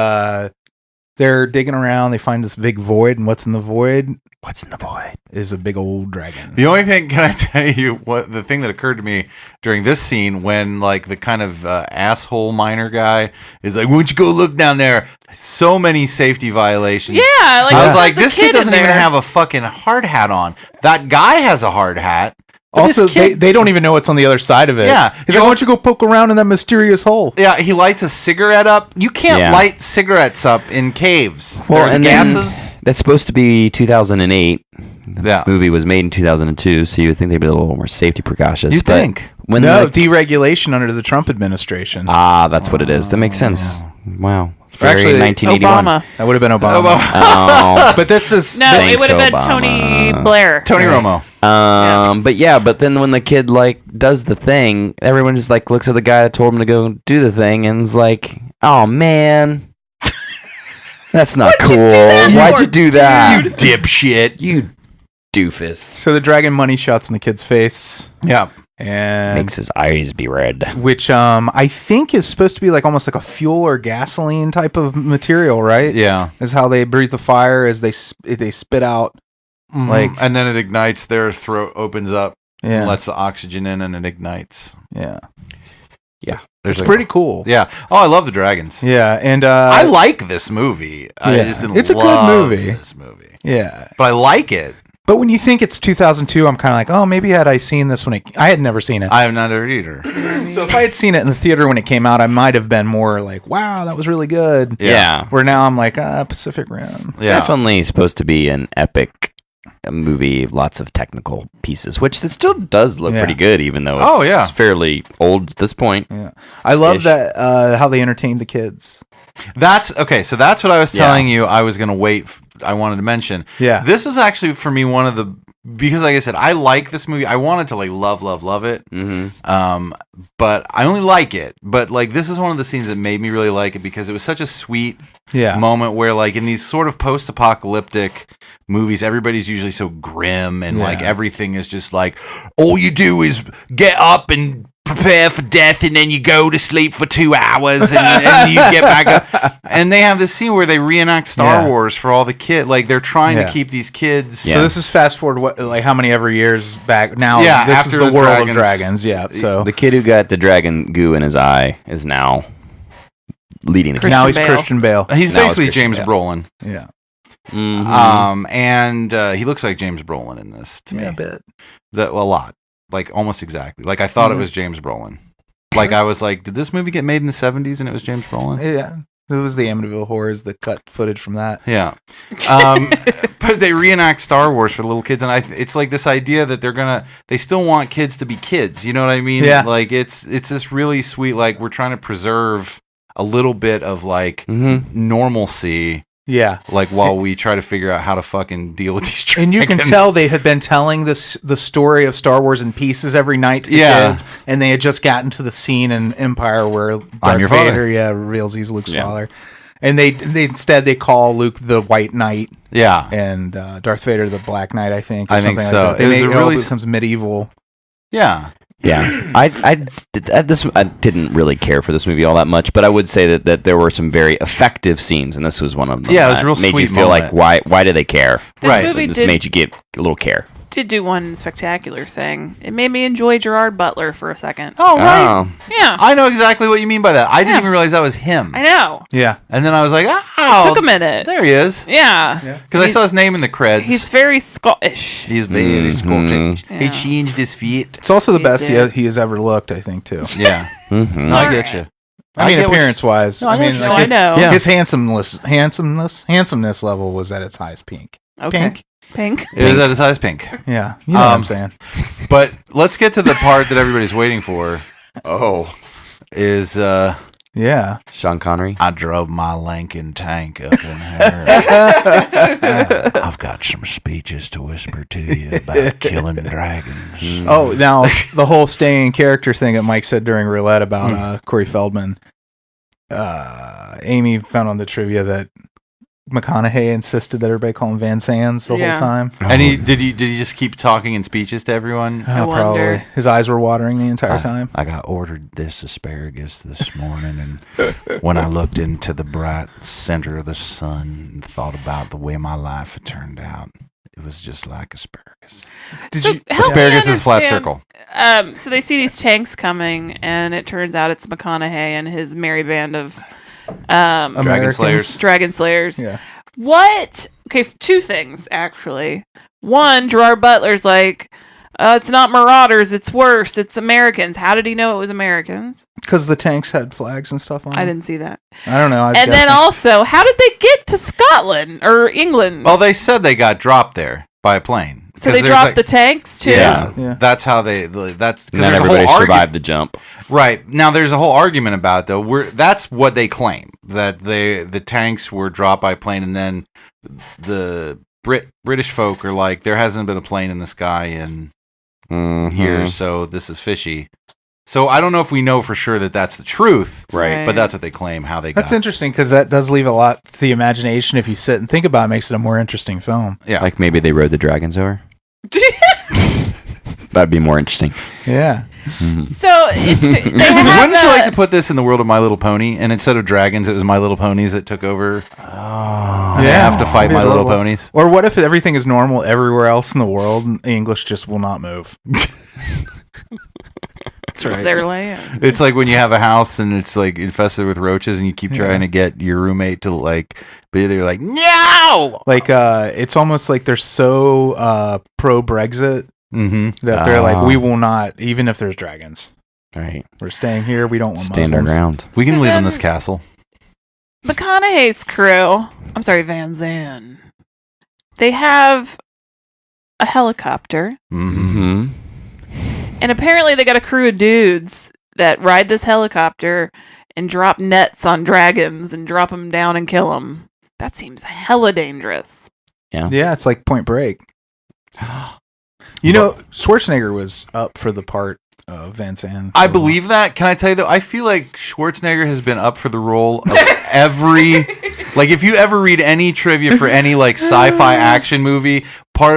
they're digging around. They find this big void, and what's in the void What's in the void? is a big old dragon. The only thing, can I tell you what the thing that occurred to me during this scene when like the kind of asshole miner guy is like, "Why don't you go look down there?" So many safety violations. Yeah, like I was there's like, a this kid in doesn't even there. have a fucking hard hat on. That guy has a hard hat. But Also, this kid, they don't even know what's on the other side of it. Yeah. He's like, why don't you go poke around in that mysterious hole? yeah, he lights a cigarette up. You can't Yeah. light cigarettes up in caves. Well, There's and gases. then that's supposed to be 2008. The Yeah. movie was made in 2002, so you would think they'd be a little more safety precautious. You but think? when No, the- deregulation under the Trump administration. that's what it is. That makes sense. Wow. It's very Actually, 1981. Obama. That would have been Obama. Oh. But this is... No, it Thanks, would have been Obama. Tony Blair. Tony Romo. Yes. But yeah, but then when the kid like does the thing, everyone just like looks at the guy that told him to go do the thing and is like, "Oh man, that's not cool. Why'd you do that, You dipshit. you doofus?" So the dragon money shots in the kid's face, Yeah. and Makes his eyes be red. which I think is supposed to be like almost like a fuel or gasoline type of material, right? Yeah. Is how they breathe the fire as they spit out. Like- and then it ignites, their throat opens up Yeah, and lets the oxygen in and it ignites. yeah. There's It's like- pretty cool. Yeah. Oh, I love the dragons. Yeah, and I like this movie. I yeah. just didn't It's a good love movie. this movie. Yeah. But I like it. But when you think it's 2002, I'm kind of like, oh, maybe had I seen this when I had never seen it. I have not heard either. So if I had seen it in the theater when it came out, I might have been more like, wow, that was really good. Yeah. Where now I'm like, Pacific Rim. Yeah. Definitely supposed to be an epic movie, lots of technical pieces, which it still does look Yeah. pretty good, even though it's Oh, yeah. fairly old at this point. Yeah. I love Ish. that how they entertained the kids. That's okay. So that's what I was Yeah. telling you. I was going to wait. I wanted to mention. Yeah. This was actually for me one of the, because like I said, I like this movie. I wanted to like love it. Mm-hmm. But I only like it. But like this is one of the scenes that made me really like it because it was such a sweet Yeah. moment where like in these sort of post-apocalyptic movies, everybody's usually so grim and like Yeah. everything is just like all you do is get up and prepare for death and then you go to sleep for 2 hours and you get back up. And they have this scene where they reenact Star Yeah. Wars for all the kids. Like they're trying Yeah. to keep these kids. Yeah. So this is fast forward like how many ever years back now? Yeah, this is after the the world dragons. of dragons. Yeah. So The kid who got the dragon goo in his eye is now leading the Christian now he's Bale. Christian Bale. He's Now it's basically Christian James Bale. Brolin. Yeah. Mhm. And he looks like James Brolin in this to me. Yeah, a bit. A lot. Like almost exactly. Like I thought it was James Brolin. Like I was like, did this movie get made in the 70s and it was James Brolin? Yeah. It was the Amityville Horrors, the cut footage from that. Yeah. But they reenact Star Wars for the little kids, and it's like this idea that they still want kids to be kids. You know what I mean? Yeah. Like it's this really sweet, like we're trying to preserve a little bit of like normalcy, Yeah. like while we try to figure out how to fucking deal with these dragons. And you can tell they had been telling the story of Star Wars in pieces every night to the Yeah. kids, and they had just gotten to the scene in Empire where Darth your father. Vader, reveals he's Luke's Yeah. father, and they instead they call Luke the White Knight Yeah. and Darth Vader the Black Knight. I think. Or I think something so. Like that. It was It a all really becomes medieval. Yeah. Yeah, I didn't really care for this movie all that much, but I would say that there were some very effective scenes, and this was one of them. Yeah, it was a real made sweet you feel moment. like why do they care? This Right. movie This did, made you get a little care. did do one spectacular thing. It made me enjoy Gerard Butler for a second. Oh, right. Oh. Yeah, I know exactly what you mean by that. I didn't Yeah. even realize that was him. I know. Yeah. And then I was like, oh. Took a minute. There he is. Yeah. Because I saw his name in the creds. He's very Scottish. He's very Scottish. Yeah. He changed his feet. It's also the He best did. he has ever looked, I think, too. Yeah. Mhm. I All get right. you. I mean, get what- appearance-wise. No, I I know mean, what like Oh, I his, know. Yeah. his handsomeness level was at its highest peak. Okay. Pink. Pink. It was at his size pink. Yeah, you know what I'm saying. But let's get to the part that everybody's waiting for. Oh, Is Yeah. Sean Connery. I drove my Lincoln tank up in here. I've got some speeches to whisper to you about killing dragons. Oh, now the whole staying in character thing that Mike said during roulette about Corey Feldman. Amy found on the trivia that McConaughey insisted that everybody call him Van Sands the Yeah. whole time. And he did he just keep talking in speeches to everyone? I Probably. wonder. His eyes were watering the entire time. I got ordered this asparagus this morning, and when I looked into the bright center of the sun and thought about the way my life had turned out, it was just like asparagus. So help me Asparagus is a flat understand. circle. So they see these tanks coming, and it turns out it's McConaughey and his merry band of Dragon Americans. Slayers. Dragon Slayers. Yeah. What? Okay, two things actually. One, Gerard Butler's like, it's not Marauders, it's worse, it's Americans. How did he know it was Americans? Because the tanks had flags and stuff on I them. didn't see that. I don't know. I was And then guessing. also, how did they get to Scotland or England? Well, they said they got dropped there by a plane. So 'Cause they there's dropped like- the tanks too. Yeah, Yeah. that's how they. That's because Not there's a whole everybody argument. survived the jump. Right now, there's a whole argument about it, though. That's what they claim, that the tanks were dropped by plane, and then the British folk are like, there hasn't been a plane in the sky in Mhm. years, so this is fishy. So I don't know if we know for sure that that's the truth, Right. but that's what they claim. How they That's got. interesting because that does leave a lot to the imagination. If you sit and think about it, makes it a more interesting film. Yeah, Like maybe they rode the dragons over. That'd be more interesting. Yeah. So they have Wouldn't you like to put this in the world of My Little Pony? And instead of dragons, it was My Little Ponies that took over. And they have to fight Maybe My a Little little- Ponies. Or what if everything is normal everywhere else in the world and English just will not move? That's their land. It's like when you have a house and it's like infested with roaches, and you keep trying to get your roommate to like, but they're like, no. Like, it's almost like they're so pro Brexit Mm-hmm. that they're like, Ah. we will not, even if there's dragons. Right. We're staying here. We don't want Stand our Muslims. ground. We can So live in then- this castle. McConaughey's crew, I'm sorry, Van Zandt, they have a helicopter, Mm-hmm. Mm-hmm. and apparently they got a crew of dudes that ride this helicopter and drop nets on dragons and drop them down and kill them. That seems hella dangerous. Yeah, it's like Point Break. You know, Schwarzenegger was up for the part of Van Zandt. I believe that. Can I tell you though? I feel like Schwarzenegger has been up for the role of every. Like, if you ever read any trivia for any like sci-fi action movie,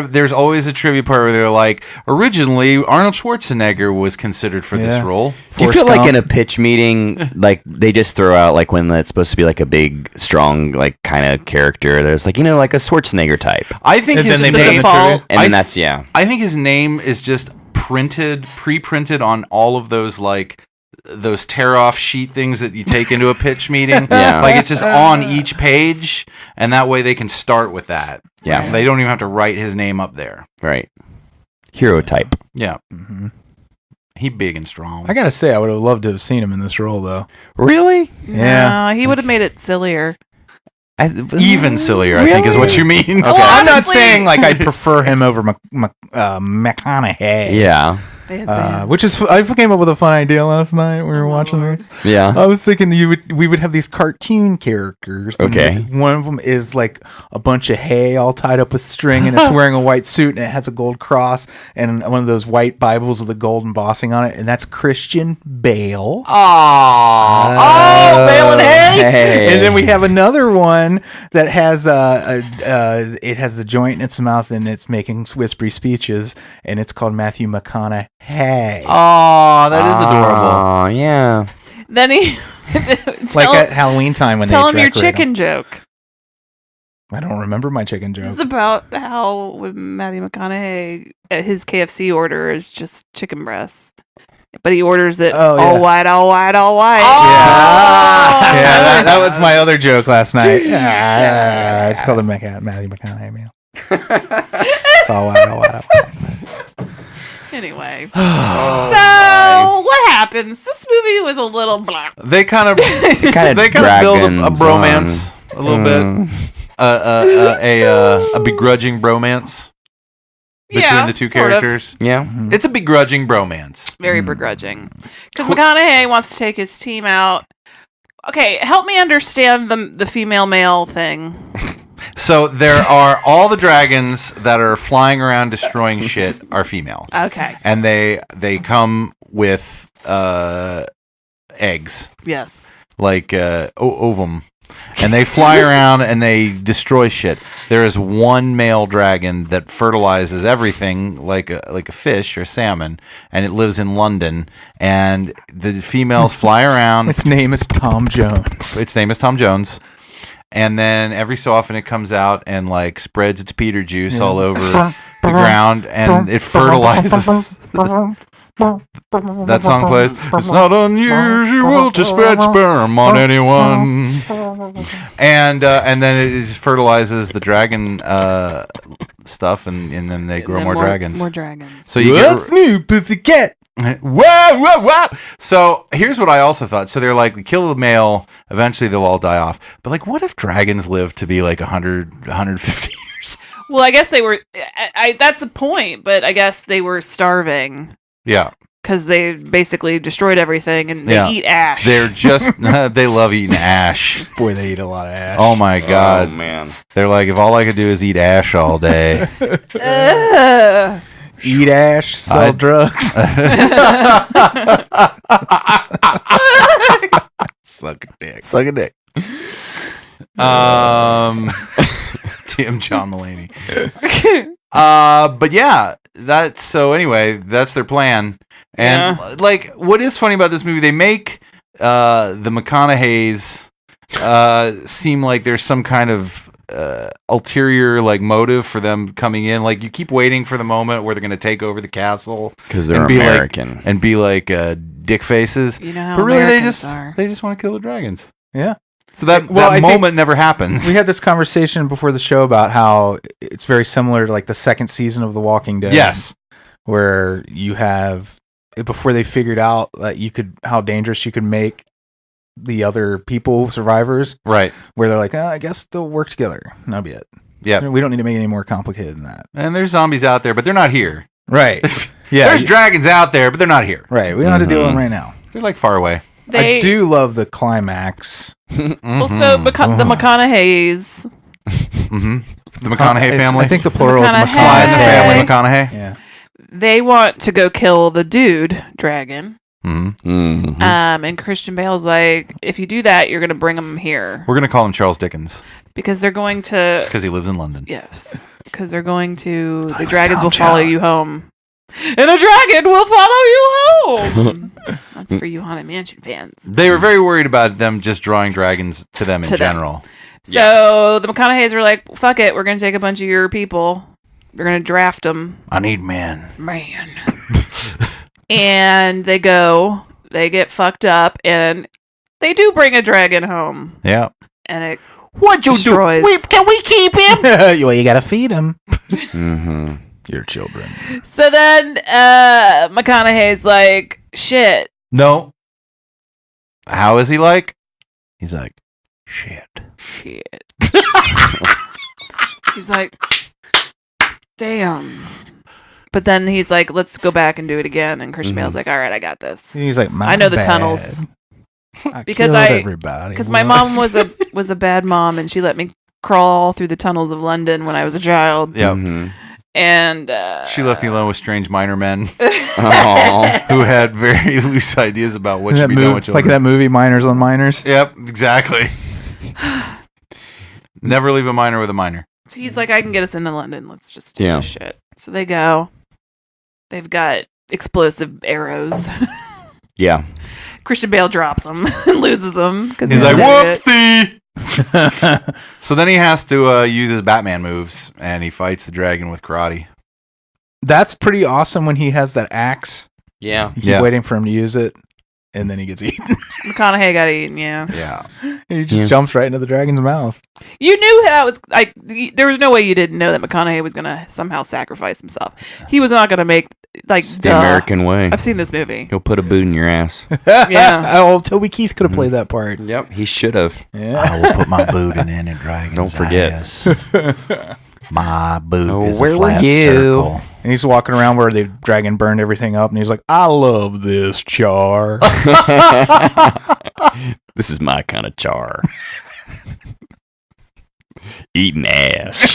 there's always a trivia part where they're like, originally Arnold Schwarzenegger was considered for this Yeah. role. Do you Forrest feel like Gump. in a pitch meeting, like they just throw out like when it's supposed to be like a big, strong, like kind of character? There's like like a Schwarzenegger type, I think And his then they The put him in name. default. and then that's I think his name is just pre-printed on all of those like those tear-off sheet things that you take into a pitch meeting. Yeah. Like it's just on each page, and that way they can start with that. Yeah. They don't even have to write his name up there. right. Hero type. Yeah, Mhm. he big and strong. I gotta say, I would have loved to have seen him in this role, though. Really? Yeah. No, he would have made it sillier. Even sillier, I think, is what you mean. Okay. Well, I'm not honestly- saying like I'd prefer him over McConaughey. Yeah. Van Zandt. Which is, I came up with a fun idea last night. We were watching this. Yeah. I was thinking we would have these cartoon characters. and Okay. one of them is like a bunch of hay all tied up with string, and it's wearing a white suit, and it has a gold cross and one of those white Bibles with a gold embossing on it, and that's Christian Bale. Oh, Bale and Hay. Hey. And then we have another one that has it has the joint in its mouth and it's making whispery speeches, and it's called Matthew McConaughey. Hey. Oh, that is adorable. Oh, yeah. Then he Like at Halloween time when tell they him your decorate 'em. chicken joke. I don't remember my chicken joke. It's about how when Matthew McConaughey, his KFC order is just chicken breasts. But he orders it all white, all white, all white. Yeah, yeah, that was my other joke last night. Yeah. It's called the Matthew McConaughey meal. It's all white, all white, all white. Anyway. So, what happens? This movie was a little blah. They kind of Kind they of kind of build a dragons bromance a little bit. Mm. A begrudging bromance between the two sort of. characters. Yeah. It's a begrudging bromance. Very begrudging. Because McConaughey wants to take his team out. Okay, help me understand the female-male thing. So there are all the dragons that are flying around destroying shit are female. Okay. And they come with eggs, Yes. like ovum. And they fly around and they destroy shit. There is one male dragon that fertilizes everything like a fish or salmon, and it lives in London. And the females fly around. Its name is Tom Jones. Its name is Tom Jones. And then every so often it comes out and like spreads its Peter juice all over the ground, and it fertilizes. That song plays. It's not unusual to spread sperm on anyone. And then it just fertilizes the dragon stuff, and then they grow And more then dragons. More dragons. So you What's get. new, pussycat? Whoa. So here's what I also thought. So they're like, kill the male, eventually they'll all die off. But like, what if dragons live to be like 100, 150 years? Well, I guess they were. That's a point, but I guess they were starving Yeah. because they basically destroyed everything and they eat ash. They're just, they love eating ash. Boy, they eat a lot of ash. Oh my God. Oh, man. They're like, if all I could do is eat ash all day. Ugh. Eat ash, sell drugs. Suck a dick. Suck a dick. TM John Mulaney. But yeah, anyway, that's their plan. And like, what is funny about this movie, they make the McConaughey's seem like there's some kind of ulterior like motive for them coming in. Like, you keep waiting for the moment where they're going to take over the castle Because they're and be American. and be like dick faces. You know how But really, Americans are. they just want to kill the dragons. Yeah. So that I think moment never happens. we had this conversation before the show about how it's very similar to like the second season of The Walking Dead. Yes. Where you have, before they figured out that how dangerous you could make the other people, survivors, Right. where they're like, I guess they'll work together. And that'll be it. Yeah. We don't need to make it any more complicated than that. And there's zombies out there, but they're not here. Right. Yeah. There's dragons out there, but they're not here. Right. We don't have to deal with them right now. They're like far away. I do love the climax. Well, so the McConaughey's. Mm-hmm. The McConaughey family. I think the plural is McConaughey. Sly and the family McConaughey. McConaughey. Yeah. They want to go kill the dude dragon. Mm-hmm. Mm-hmm. And Christian Bale's like, if you do that, you're going to bring him here. We're gonna call him Charles Dickens Because they're going to. because he lives in London. Yes. Because they're going to. Thought The it was dragons Tom will follow you Jones. home. And a dragon will follow you home. That's for you Haunted Mansion fans. They were very worried about them just drawing dragons to them in To them. general. So the McConaughey's were like, fuck it. We're going to take a bunch of your people. They're going to draft them. I need men. Man. And they go. They get fucked up. And they do bring a dragon home. Yeah. And it What'd you destroys. do? Can we keep him? Well, you gotta feed him. Mm-hmm. Your children. So then McConaughey's like, shit. No. How is he like? He's like, shit. Shit. He's like, damn. But then he's like, let's go back and do it again. And Christian Bale's like, all right, I got this. He's like, I know the tunnels. Because my mom was a bad mom and she let me crawl through the tunnels of London when I was a child. Yeah. Mm-hmm. And She left me alone with strange minor men Aw. who had very loose ideas about what should be done with children. like that movie Minors on Minors. Yep, exactly. Never leave a minor with a minor. he's like, I can get us into London. Let's just do Yeah. this shit. So they go. They've got explosive arrows. Yeah. Christian Bale drops them and loses them. He's like, whoopsie! So then he has to use his Batman moves, and he fights the dragon with karate. That's pretty awesome when he has that axe. Yeah. You keep waiting for him to use it, and then he gets eaten. McConaughey got eaten, yeah. Yeah. He just jumps right into the dragon's mouth. You knew how it was like. There was no way you didn't know that McConaughey was gonna somehow sacrifice himself. He was not gonna make like It's the American way. I've seen this movie. He'll put a boot in your ass. Yeah. Oh, Toby Keith could have played that part. Yep, he should have. Yeah. I will put my boot in any dragon's Don't forget. ass. My boot Oh, is where a were flat you? circle. And he's walking around where the dragon burned everything up, and he's like, I love this char. This is my kind of char. Eating ass.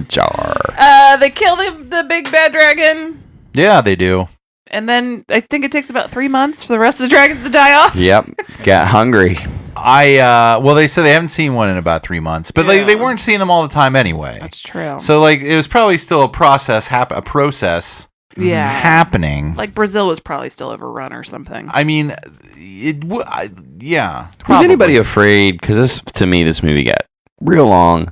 Char. They kill the big bad dragon, Yeah, they do. and then I think it takes about 3 months for the rest of the dragons to die off. Yep. Got hungry. Well, they said they haven't seen one in about 3 months, but Yeah. they weren't seeing them all the time anyway. That's true. So like it was probably still a process Yeah. happening. Like Brazil was probably still overrun or something. I mean, yeah. Was probably. anybody afraid? Because to me, this movie got real long.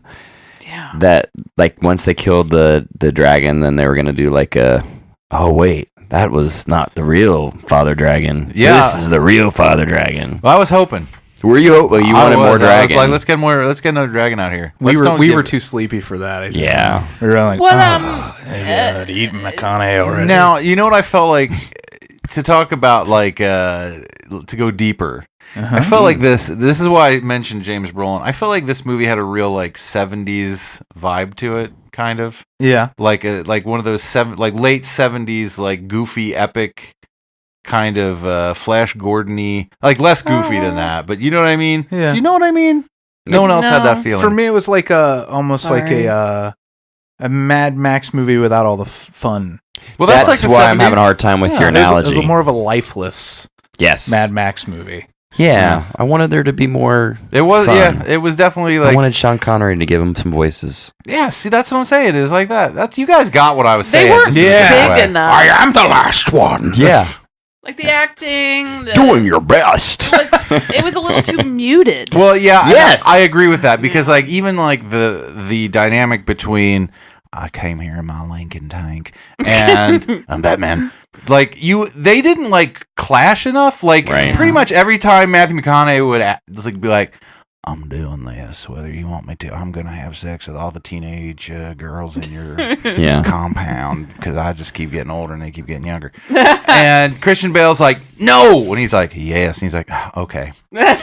Yeah. That like once they killed the dragon, then they were gonna do like oh wait, that was not the real father dragon. Yeah. This is the real father dragon. Well, I was hoping. Were you? Well, you wanted more I was dragon. like, let's get another dragon out here. We were too sleepy for that. I think. Yeah. We were like, Well, eat McConaughey already. Now, you know what I felt like to talk about, like to go deeper. I felt like this is why I mentioned James Brolin. I felt like this movie had a real like 70s vibe to it, kind of. Yeah. Like one of those late 70s like goofy epic kind of Flash Gordon-y, like less goofy than that, but you know what I mean? Yeah. Do you know what I mean? No one else had that feeling. For me, it was like almost like a Mad Max movie without all the fun. Well, that's like the why I'm 70s. having a hard time with your analogy. It was more of a lifeless Yes. Mad Max movie. Yeah. I wanted there to be more. It was fun. yeah. It was definitely I like wanted Sean Connery to give him some voices. yeah. See, that's what I'm saying. It is like that. That's you guys got what I was they saying. weren't just in a different big way. enough. am the last one. Yeah. Like the acting, Doing your best. it was a little too muted. Well, yeah, Yes. I agree with that because like even like the dynamic between I came here in my Lincoln tank and I'm Batman. Like they didn't like clash enough. Like Right. pretty much every time Matthew McConaughey would be like, I'm doing this, whether you want me to. I'm gonna have sex with all the teenage girls in your Yeah. compound because I just keep getting older and they keep getting younger. And Christian Bale's like, no, and he's like, yes, and he's like, okay. I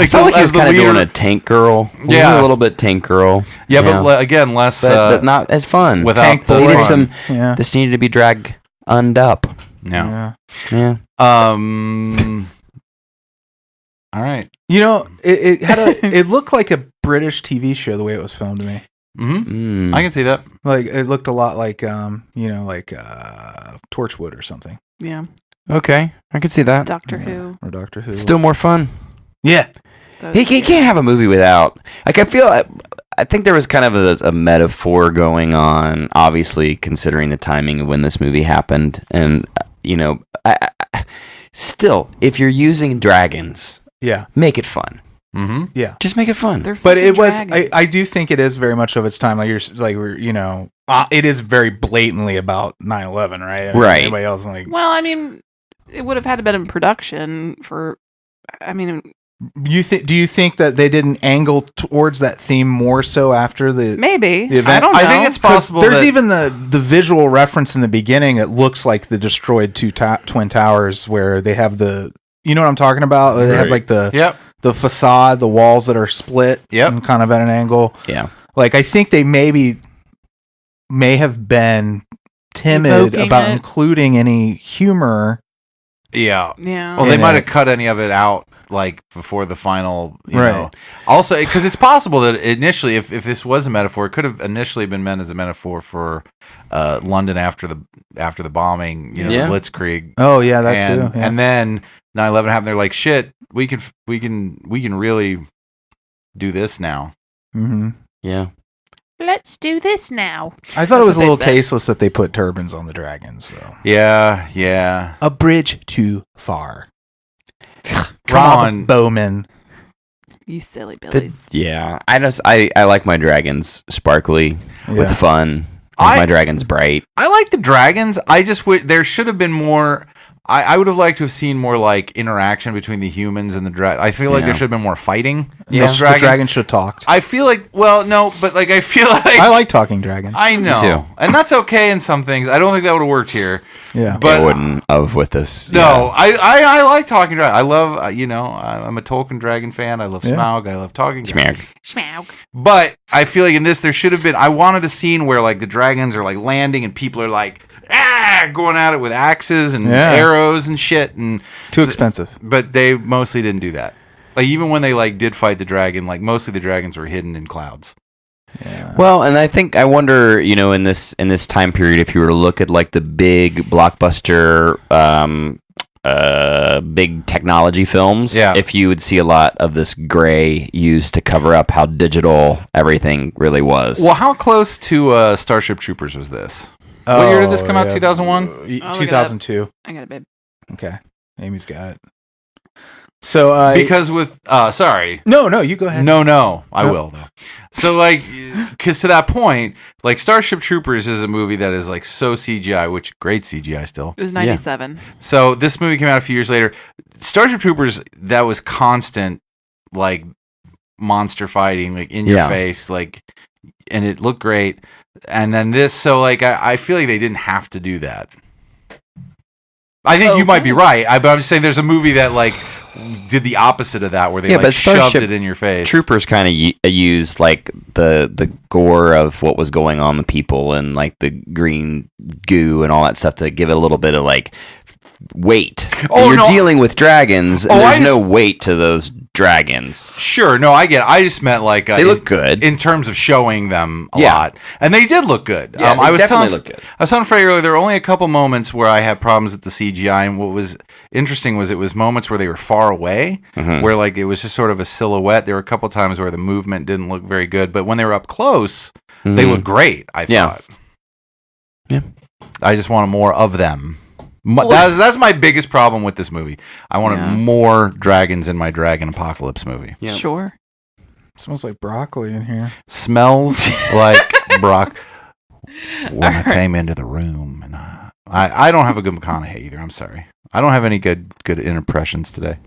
felt like he was kind of doing a tank girl. Yeah. A little bit tank girl. Yeah, but again, less but not as fun. without Tank the boy. fun. Yeah. This needed to be dragged up. Yeah. Yeah. Yeah. All right. You know, it had it looked like a British TV show the way it was filmed to me. Mm-hmm. Mm. I can see that. Like it looked a lot like Torchwood or something. Yeah. Okay, I can see that. Doctor Who. Or Doctor Who. Still more fun. Yeah. He can't have a movie without. Like I think there was kind of a metaphor going on. Obviously, considering the timing of when this movie happened, and still, if you're using dragons, Yeah. make it fun. Mm-hmm. Yeah. Just make it fun. They're But it fucking was. dragons. I do think it is very much of its time. Like it is very blatantly about 9/11, right? I mean, Right. Anybody else like? Well, I mean, it would have had to been in production for. I mean, Do you think that they didn't angle towards that theme more so after the maybe. the event? I don't know. I think it's 'Cause possible. There's that- even the visual reference in the beginning. It looks like the destroyed twin towers where they have the. You know what I'm talking about? They have like Yep. the facade, the walls that are split, Yep. and kind of at an angle. Yeah. Like I think they may have been timid Evoking about it. including any humor. Yeah. Yeah. Well, they In might it. have cut any of it out, like before the final. You Right. know. Also, because it's possible that initially, if this was a metaphor, it could have initially been meant as a metaphor for London after the bombing. You know, Yeah. the Blitzkrieg. Oh yeah, that and, too. Yeah. And then 9/11 happened. They're like, shit, we can really do this now. Mm-hmm. Yeah. let's do this now. I thought it was That's a what little they said. tasteless that they put turbans on the dragons. So Yeah. a bridge too far. Come Rob on. Bowman. You silly billies. I like my dragons sparkly. Yeah. It's fun. I like my dragons bright. I like the dragons. I just there should have been more. I would have liked to have seen more like interaction between the humans and the dragon. I feel like there should have been more fighting. Yeah, the dragon should have talked. I feel like, well, no, but like I feel like I like talking dragons. I know, too. and that's okay in some things. I don't think that would have worked here. Yeah, but It wouldn't have with this. No, I like talking dragon. I love I'm a Tolkien dragon fan. I love Smaug. I love talking dragons. Schmaug. But I feel like in this there should have been. I wanted a scene where like the dragons are like landing and people are like going at it with axes and arrows and shit and too expensive. But they mostly didn't do that. Like even when they like did fight the dragon, like mostly the dragons were hidden in clouds. Yeah. Well, and I wonder, in this time period, if you were to look at like the big blockbuster, big technology films, if you would see a lot of this gray used to cover up how digital everything really was. Well, how close to Starship Troopers was this? What year did this come out? 2001? 2002. I got it, babe. Okay, Amy's got it. So because with sorry. No, you go ahead. No, I will though. So like, because to that point, like Starship Troopers is a movie that is like so CGI, which great CGI still. It was 97. So this movie came out a few years later. Starship Troopers, that was constant, like monster fighting, like in your face, like, and it looked great. And then this, so like, I feel like they didn't have to do that. I think you might be right. But I'm just saying there's a movie that like did the opposite of that, where they like shoved it in your face. Troopers kind of used like the gore of what was going on with people and like the green goo and all that stuff to give it a little bit of like weight. You're dealing with dragons, and there's no weight to those dragons. Sure, no, I get it. I just meant like they look good in terms of showing them a lot, and they did look good. Yeah, I was definitely look good. I was telling Freddie earlier there were only a couple moments where I had problems with the CGI, and what was interesting was it was moments where they were far away, where like it was just sort of a silhouette. There were a couple times where the movement didn't look very good, but when they were up close, they looked great. I thought. Yeah. I just wanted more of them. That's my biggest problem with this movie. I wanted more dragons in my Dragon Apocalypse movie. Yeah. Sure. Smells like broccoli in here. Smells like broccoli. When I came into the room, and I don't have a good McConaughey either. I'm sorry. I don't have any good impressions today.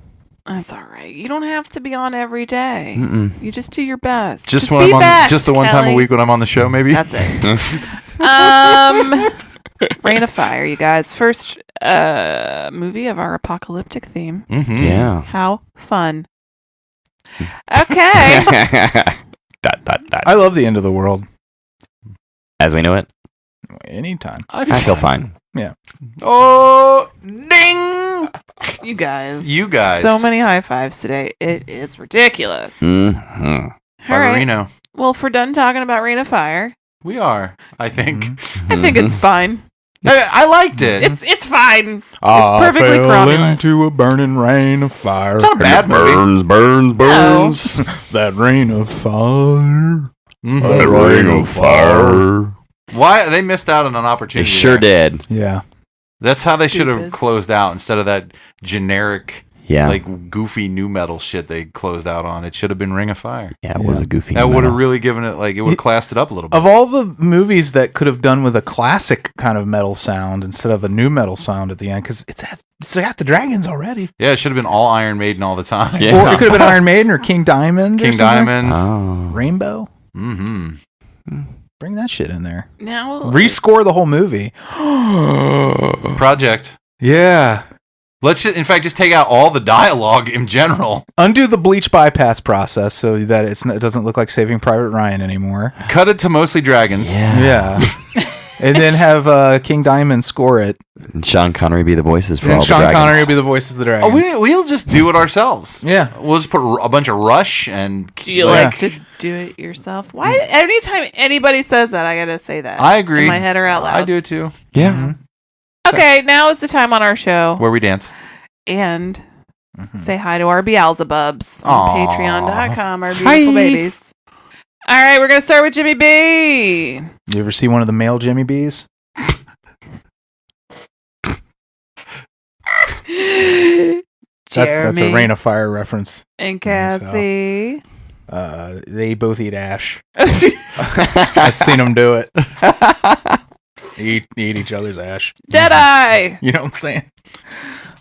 That's all right. You don't have to be on every day. You just do your best. Just when I'm on, best, just the one time a week when I'm on the show, maybe. That's it. Rain of Fire, you guys. First movie of our apocalyptic theme. Yeah. How fun. Okay. I love the end of the world. As we know it. Anytime. I feel fine. Yeah. Oh, ding! You guys. So many high fives today. It is ridiculous. Mm-hmm. All right. Figarino. Well, if we're done talking about Rain of Fire, we are. I think. I think it's fine. I liked it. It's fine. It's I perfectly fell cromulent. into a burning rain of fire. It's not a bad movie. Burns. That rain of fire. That rain of fire. Why they missed out on an They opportunity? sure did. Yeah. That's how they should have Stupids. closed out instead of that generic, Yeah. like goofy new metal shit they closed out on. It should have been Ring of Fire. Yeah, it was a goofy. That would have metal. really given it it would have classed it up a little bit. Of all the movies that could have done with a classic kind of metal sound instead of a new metal sound at the end, because it's got the dragons already. Yeah, it should have been all Iron Maiden all the time. Yeah. Or it could have been Iron Maiden or King Diamond. King or something. Diamond. Oh. Rainbow. Mm-hmm. Bring that shit in there. Now, Rescore the whole movie. Project. Yeah. Let's just, in fact, just take out all the dialogue in general. Undo the bleach bypass process so that it doesn't look like Saving Private Ryan anymore. Cut it to mostly dragons. Yeah. And then have King Diamond score it. And Sean Connery be the voices for And all Sean the dragons. Connery will be the voices of the Oh, dragons. we'll just do it ourselves. Yeah. We'll just put a bunch of Rush and. do you like to do it yourself? Why? Anytime anybody says that, I gotta say that. I agree. In my head or out loud. I do it too. Yeah. Mm-hmm. Okay, now is the time on our show. Where we dance. And say hi to our Beelzebubs on Aw. patreon.com, our beautiful babies. All right, we're gonna start with Jimmy B. You ever see one of the male Jimmy B's? That's a Rain of Fire reference. And Cassie. They both eat ash. I've seen them do it. Eat each other's ash. Deadeye. You know what I'm saying?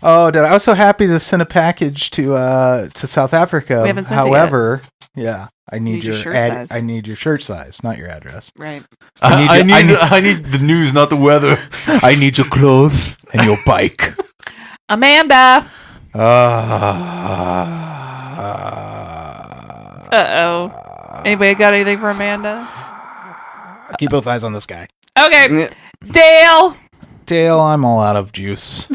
Oh, I was so happy to send a package to South Africa. We haven't sent However, yeah, I need your your shirt size. I need your shirt size, not your address. Right. I need the news, not the weather. I need your clothes and your bike. Amanda. Uh-oh. Anybody got anything for Amanda? Keep both eyes on this guy. Okay. Dale. Dale, I'm all out of juice.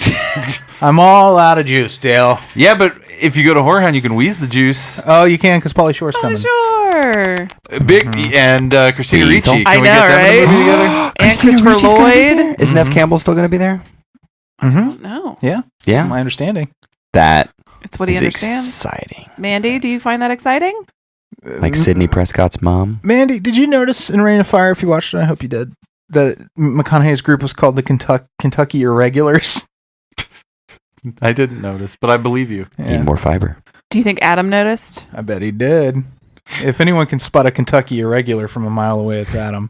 I'm all out of juice, Dale. Yeah, but if you go to Whorehound, you can wheeze the juice. Oh, you can because Pauly Shore's coming. Sure. Big and Christina Weasel. Ricci. I Can we know, get them in the right? movie together? And Christopher Lloyd. Is Nev Campbell still going to be there? Mm-hmm. No. Yeah, Yeah. my understanding. That It's what he is understands. exciting. Mandy, do you find that exciting? Like Sidney Prescott's mom. Mandy, did you notice in Rain of Fire, if you watched it, I hope you did, that McConaughey's group was called the Kentucky Irregulars? I didn't notice, but I believe you. Yeah, Need more fiber. Do you think Adam noticed? I bet he did. If anyone can spot a Kentucky Irregular from a mile away, it's Adam.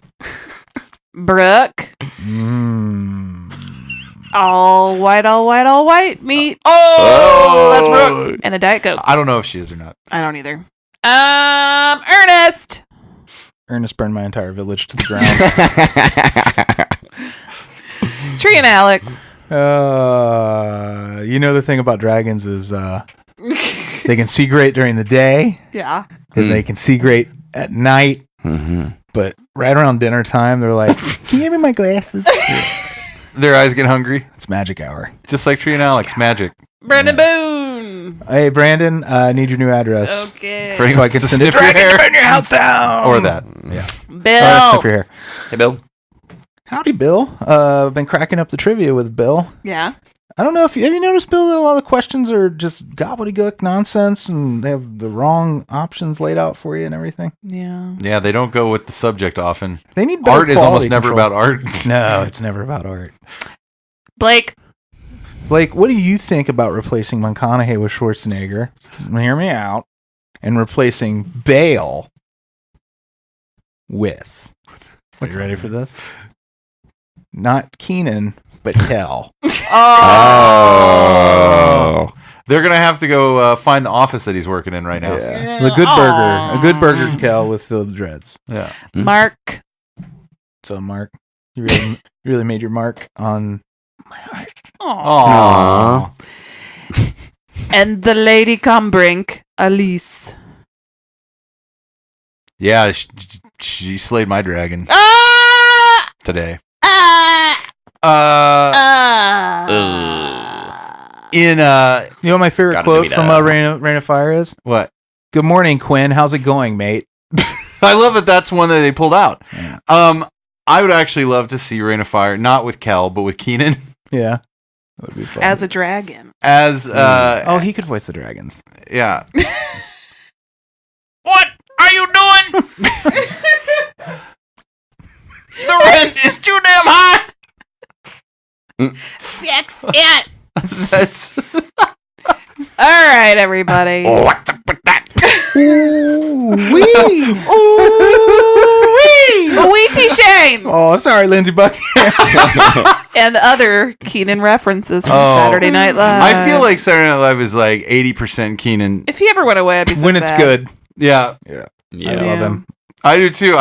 Brooke. All white meat. Oh, that's Brooke. And a Diet Coke. I don't know if she is or not. I don't either. Ernest. Ernest burned my entire village to the ground. Tree and Alex. You know, the thing about dragons is they can see great during the day, Yeah. and they can see great at night, but right around dinner time, they're like, can you give me my glasses? Their eyes get hungry, It's magic hour. just like Tree and Alex. Magic. Brandon Boone. Hey, Brandon, I need your new address. Okay. For So I can to send it sniff your hair. burn your house down. Or that. Yeah. Bill. Sniff your hair. Hey, Bill. Howdy, Bill. I've been cracking up the trivia with Bill. Yeah. I don't know if have you noticed, Bill, that a lot of the questions are just gobbledygook nonsense, and they have the wrong options laid out for you and everything. Yeah. Yeah, they don't go with the subject often. They need better Art is almost quality never control. about art. No, it's never about art. Blake. Blake, what do you think about replacing McConaughey with Schwarzenegger? Hear me out. And replacing Bale with. Are you ready for this? Not Keenan, but Kell. Oh. They're going to have to go find the office that he's working in right now. Yeah. The good burger. A good burger Kell with the dreads. Yeah. Mark. So, Mark, you really made your mark on my heart. Aww. And the Lady Kombrinck, Elise. Yeah, she slayed my dragon today. In You know what my favorite Gotta quote give me from that. Rain of Fire is? what? Good morning, Quinn. How's it going, mate? I love that that's one that they pulled out. Yeah. I would actually love to see Rain of Fire, not with Kell, but with Keenan Yeah. That would be fun. As a dragon. as oh, he could voice the dragons. yeah. What are you doing? The rent is too damn high. Fix it. That's All right, everybody. what's up with that? Wee Shane. Oh, sorry, Lindsey Buck. And other Keenan references from Oh. Saturday Night Live. I feel like Saturday Night Live is like 80% Keenan. if he ever went away, I'd be so when it's sad. good. Yeah, I Yeah. love him. I do too.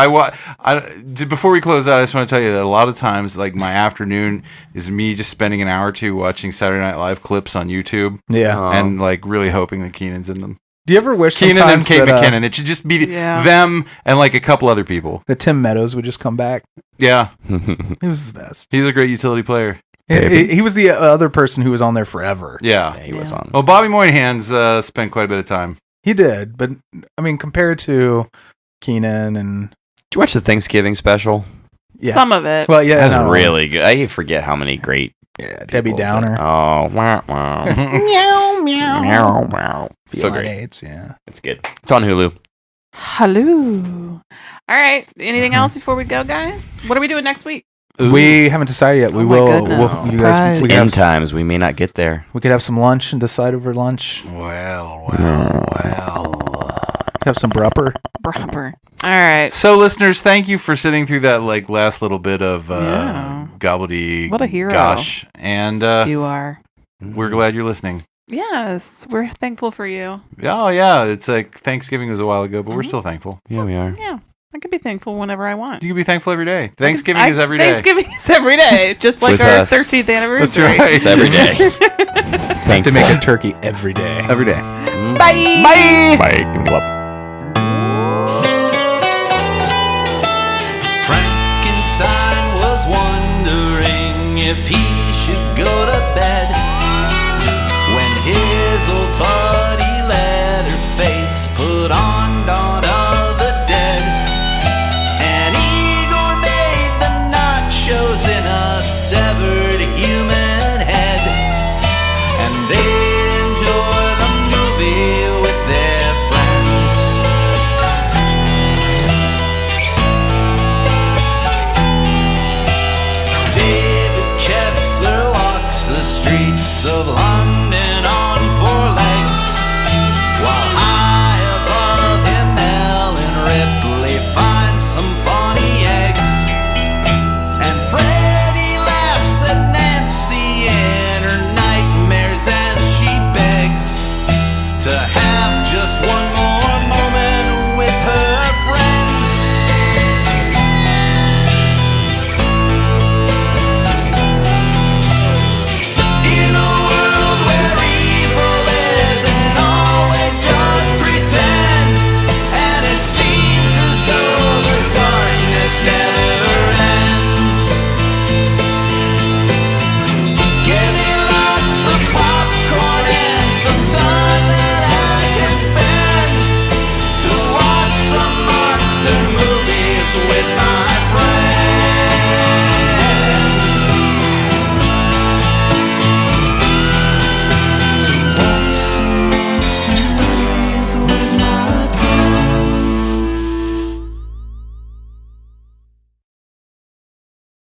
Before we close out, I just want to tell you that a lot of times, like my afternoon is me just spending an hour or two watching Saturday Night Live clips on YouTube, Yeah. and like really hoping that Keenan's in them. Do you ever wish Keenan and sometimes Kate that, McKinnon. It should just be Yeah. them and like a couple other people. that Tim Meadows would just come back? Yeah, He was the best. he's a great utility player. He was the other person who was on there forever. Yeah. He was on. Well, Bobby Moynihan's spent quite a bit of time. He did, but I mean, compared to Keenan and Did you watch the Thanksgiving special? yeah, Some of it. well, yeah, That was no, really good. I forget how many great. yeah, Debbie people- Downer, Oh, wow, wow. meow meow, Meow, meow. So Feline great. AIDS, yeah. It's good. It's on Hulu. Hello. All right. Anything else before we go, guys? What are we doing next week? We haven't decided yet. We my will. goodness. You guys, Surprise. we End times. We may not get there. could have some lunch and decide over lunch. Well. Have some brupper. Proper. All right. So, listeners, thank you for sitting through that last little bit of gobbledygook. What a hero. Gosh, and You are. we're glad you're listening. Yes. We're thankful for you. Oh yeah, it's like Thanksgiving was a while ago, but we're still thankful. Yeah, we are. Yeah. I can be thankful whenever I want. You can be thankful every day. Thanksgiving is every day. Thanksgiving is every day, just like With our us. 13th anniversary. That's right. It's every day. Have to make a turkey every day. Every day. Bye. Bye. Bye. Give me love. Frankenstein was wondering if he